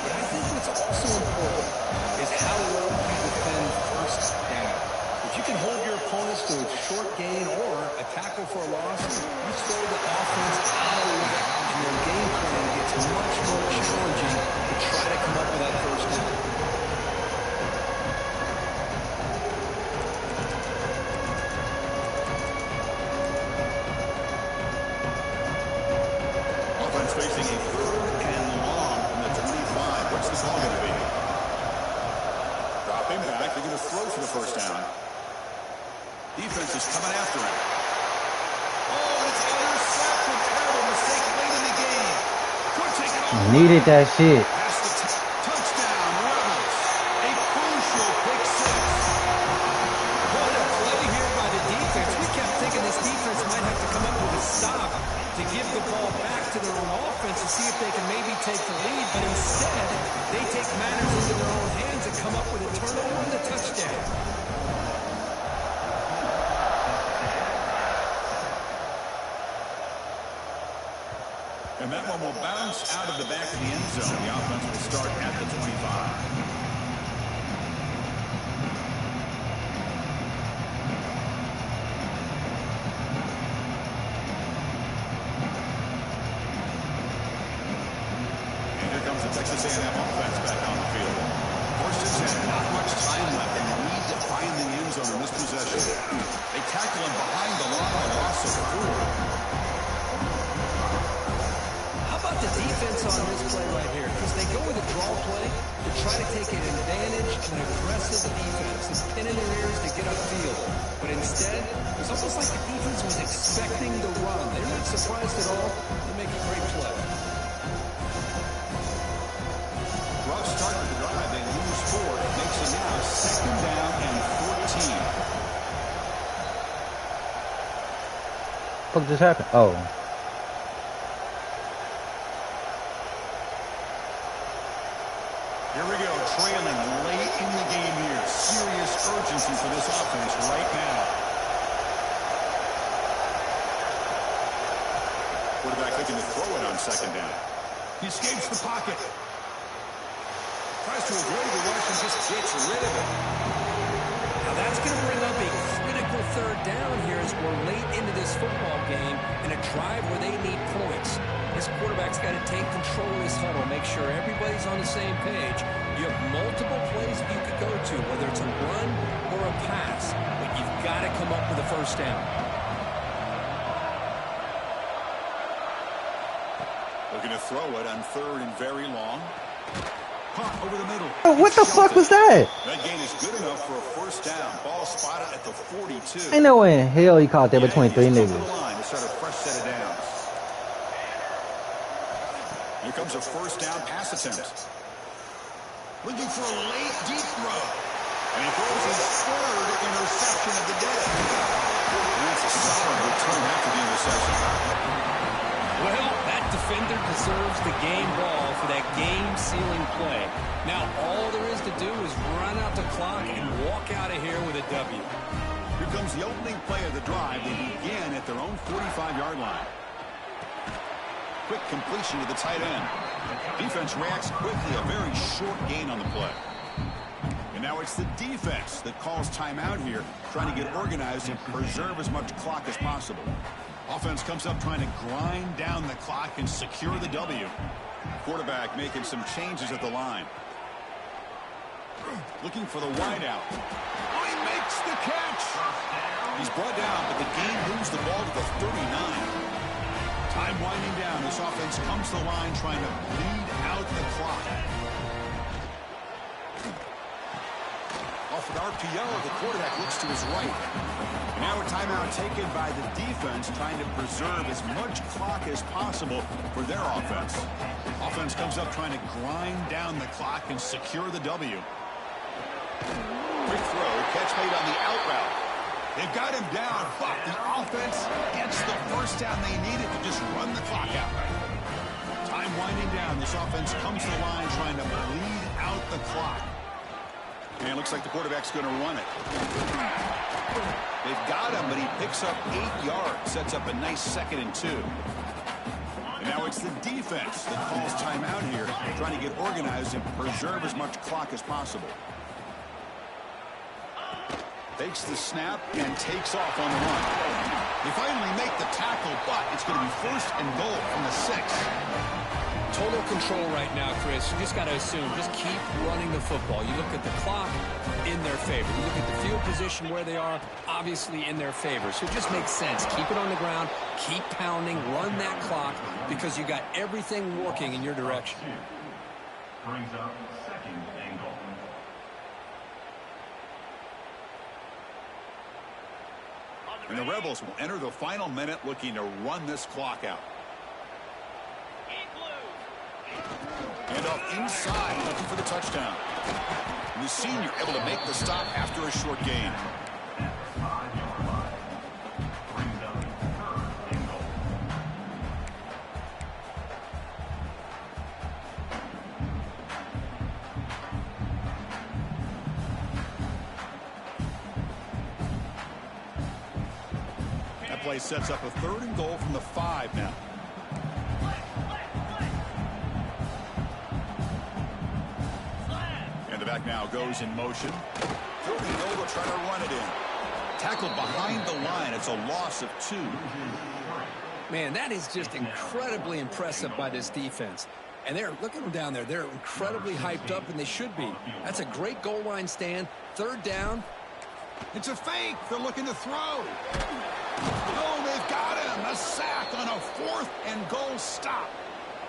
But I think what's also important is how well you defend first down. If you can hold your opponents to a short gain or a tackle for a loss, you slow the offense out of it, and your game plan gets much more challenging to try to come up with that first down. Offense facing a 3rd and long from the 25. What's the call going to be? Dropping back. They're going to throw for the first down. Defense is coming after him. Oh, it's intercepted. Terrible mistake late in the game. Could take it all. Needed that shit. That's the touchdown, Rebels. A crucial pick six. What a play here by the defense. We kept thinking this defense might have to come up with a stop to give the ball back to their own offense to see if they can maybe take the lead, but instead, they take matters into their own hands and come up with a turnover and a touchdown. And that one will bounce out of the back of the end zone. The offense will start at the 25. Texas A&M offense back on the field. First and 10, not much time left. They need to find the end zone in this possession. They tackle him behind the line, a loss of 4. How about the defense on this play right here? Because they go with a draw play to try to take an advantage of an aggressive defense. It's pin in their ears to get upfield. But instead, it's almost like the defense was expecting the run. They're not surprised at all. They make a great play. Rough start to the drive. They lose 4. It makes it now 2nd down and 14. What just happened? Oh. Here we go. Trailing late in the game here. Serious urgency for this offense right now. Quarterback looking to throw it on 2nd down. He escapes the pocket. Tries to avoid the rush and just gets rid of it. Now that's going to bring up a critical 3rd down here as we're late into this football game in a drive where they need points. This quarterback's got to take control of this huddle, make sure everybody's on the same page. You have multiple plays that you could go to, whether it's a run or a pass, but you've got to come up with a first down. Looking to throw it on 3rd and very long. Over the middle. What the fuck was that? That gain is good enough for a first down. Ball spotted at the 42. Ain't no way in hell he caught that between 3 niggas. To start a fresh set of downs. Here comes a first down pass attempt. Looking for a late deep throw. And he throws his 3rd interception of the day. And that's a solid return after the interception. Well, that defender deserves the game ball for that game-sealing play. Now, all there is to do is run out the clock and walk out of here with a W. Here comes the opening play of the drive. They begin at their own 45-yard line. Quick completion to the tight end. Defense reacts quickly, a very short gain on the play. And now it's the defense that calls timeout here, trying to get organized and preserve as much clock as possible. Offense comes up trying to grind down the clock and secure the W. Quarterback making some changes at the line. Looking for the wideout. Oh, he makes makes the catch. He's brought down, but the game moves the ball to the 39. Time winding down. This offense comes to the line trying to bleed out the clock. Off an RPO, the quarterback looks to his right. And now a timeout taken by the defense, trying to preserve as much clock as possible for their offense. Offense comes up trying to grind down the clock and secure the W. Quick throw, catch made on the out route. They've got him down, but the offense gets the first down they needed to just run the clock out. Time winding down. This offense comes to the line trying to bleed out the clock. And it looks like the quarterback's going to run it. They've got him, but he picks up 8 yards. Sets up a nice 2nd and 2. And now it's the defense that calls timeout here, trying to get organized and preserve as much clock as possible. Takes the snap and takes off on the run. They finally make the tackle, but it's going to be 1st and goal from the 6. Total control right now, Chris. You just got to assume, just keep running the football. You look at the clock, in their favor. You look at the field position where they are, obviously in their favor. So it just makes sense. Keep it on the ground, keep pounding, run that clock, because you got everything working in your direction. Brings up 2nd and goal. And the Rebels will enter the final minute looking to run this clock out. And off inside, looking for the touchdown. And the senior able to make the stop after a short gain. Brings up 3rd and goal. That play sets up a 3rd and goal from the 5 now. And the back now goes in motion. 3rd and goal, will try to run it in. Tackled behind the line. It's a loss of 2. Man, that is just incredibly impressive by this defense. And look at them down there. They're incredibly hyped up, and they should be. That's a great goal line stand. 3rd down. It's a fake. They're looking to throw. Oh, they've got him. A sack on a 4th and goal stop.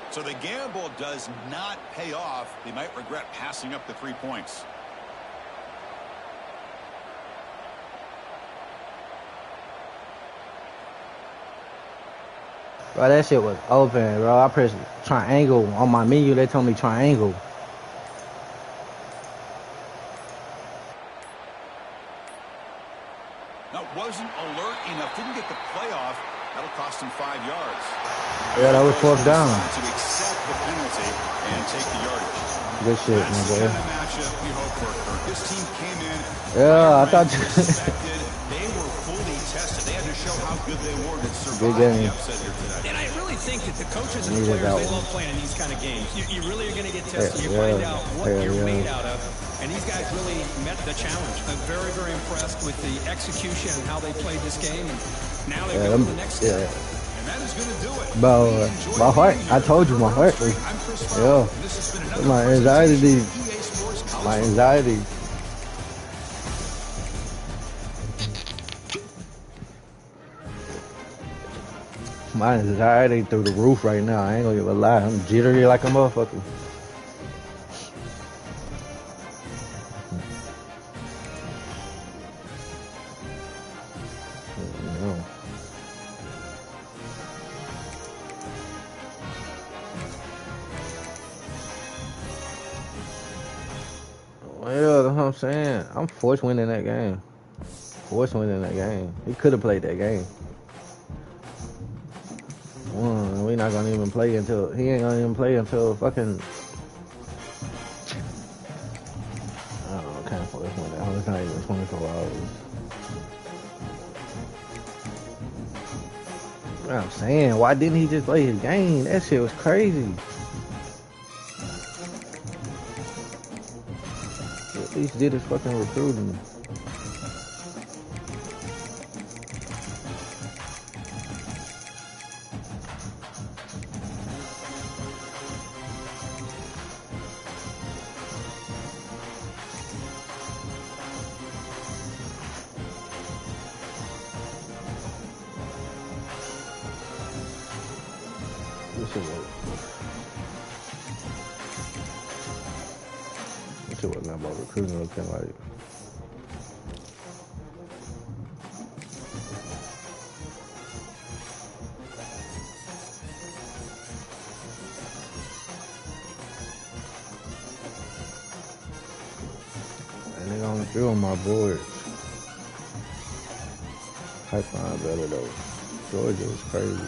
So the gamble does not pay off. They might regret passing up the 3 points. Bro, that shit was open, bro. I pressed triangle on my menu. They told me triangle. Now, wasn't alert enough. Didn't get the playoff. That'll cost him 5 yards. Yeah, that was 4th down. To accept the penalty and take the yardage. Good shit, That's man, the boy. kind of matchup we hope for. This team came in. Yeah, I thought you... Expected. They were fully tested. They had to show how good they were to survive Good game. the upset here today. And I really think that the coaches and the Needed players, that they one. love playing in these kind of games. You really are going to get tested. You Yeah, find out what yeah, you're yeah. made out of. And these guys really met the challenge. I'm very, very impressed with the execution and how they played this game. And now they go to the next step. And that is going to do it. Bro, my heart. I told you my heart was... I'm Chris Yeah. Farley. This has been another My presentation anxiety. of EA Sports College My Football. anxiety. My anxiety through the roof right now. I ain't gonna give a lie. I'm jittery like a motherfucker. No. Well, that's what I'm saying. I'm forced winning that game. Forced winning that game. He could have played that game. We not gonna even play until he ain't gonna even play until fucking. I don't know. Kind of forced win that. It's not even 24 hours. What I'm saying, why didn't he just play his game? That shit was crazy. At least did his fucking recruiting. That shit was not about recruiting looking like. And they gonna feel on my board. Pipeline better though. Georgia is crazy.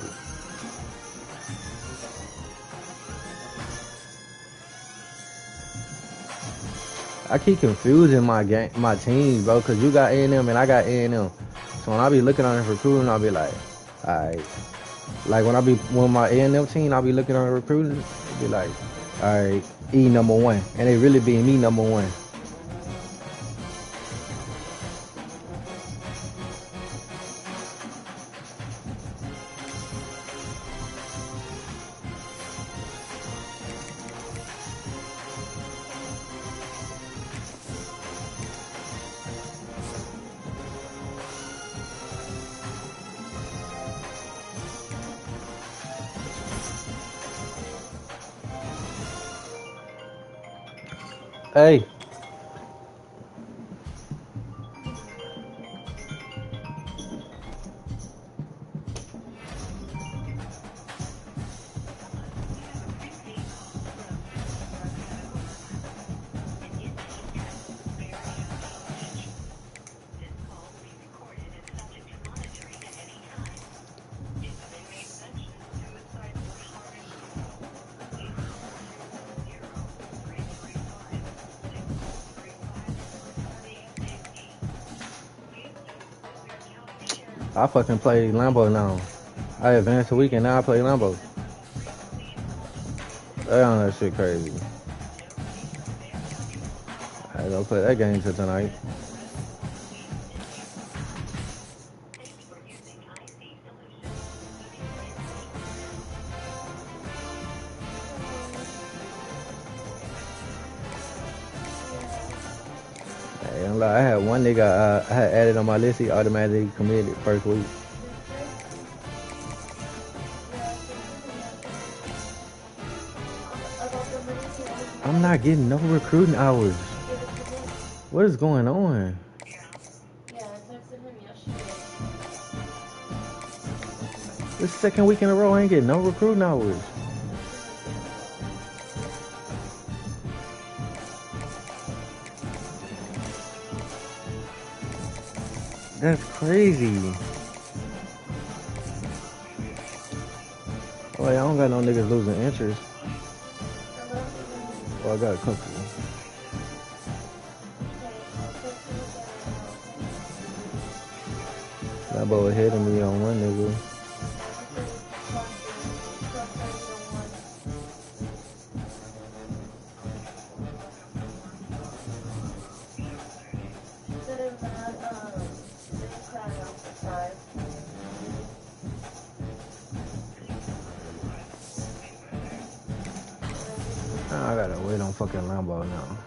I keep confusing my teams, bro, cause you got A&M and I got A&M. So when I be looking on the recruiting, I'll be like, alright. Like when my A&M team, I'll be looking on the recruiting, I'll be like, alright, E number 1. And they really be me number 1. Hey. I fucking play Lambo now. I advanced a week and now I play Lambo. Damn, that shit crazy. I gotta play that game till tonight. I had one nigga I had added on my list. He automatically committed first week. I'm not getting no recruiting hours. What is going on? Yeah, I texted him yesterday. This second week in a row, I ain't getting no recruiting hours. That's crazy. Oh, I don't got no niggas losing interest. Oh, I got a couple. That boy ahead of me on one nigga. I gotta wait on fucking Lambo now.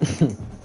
it.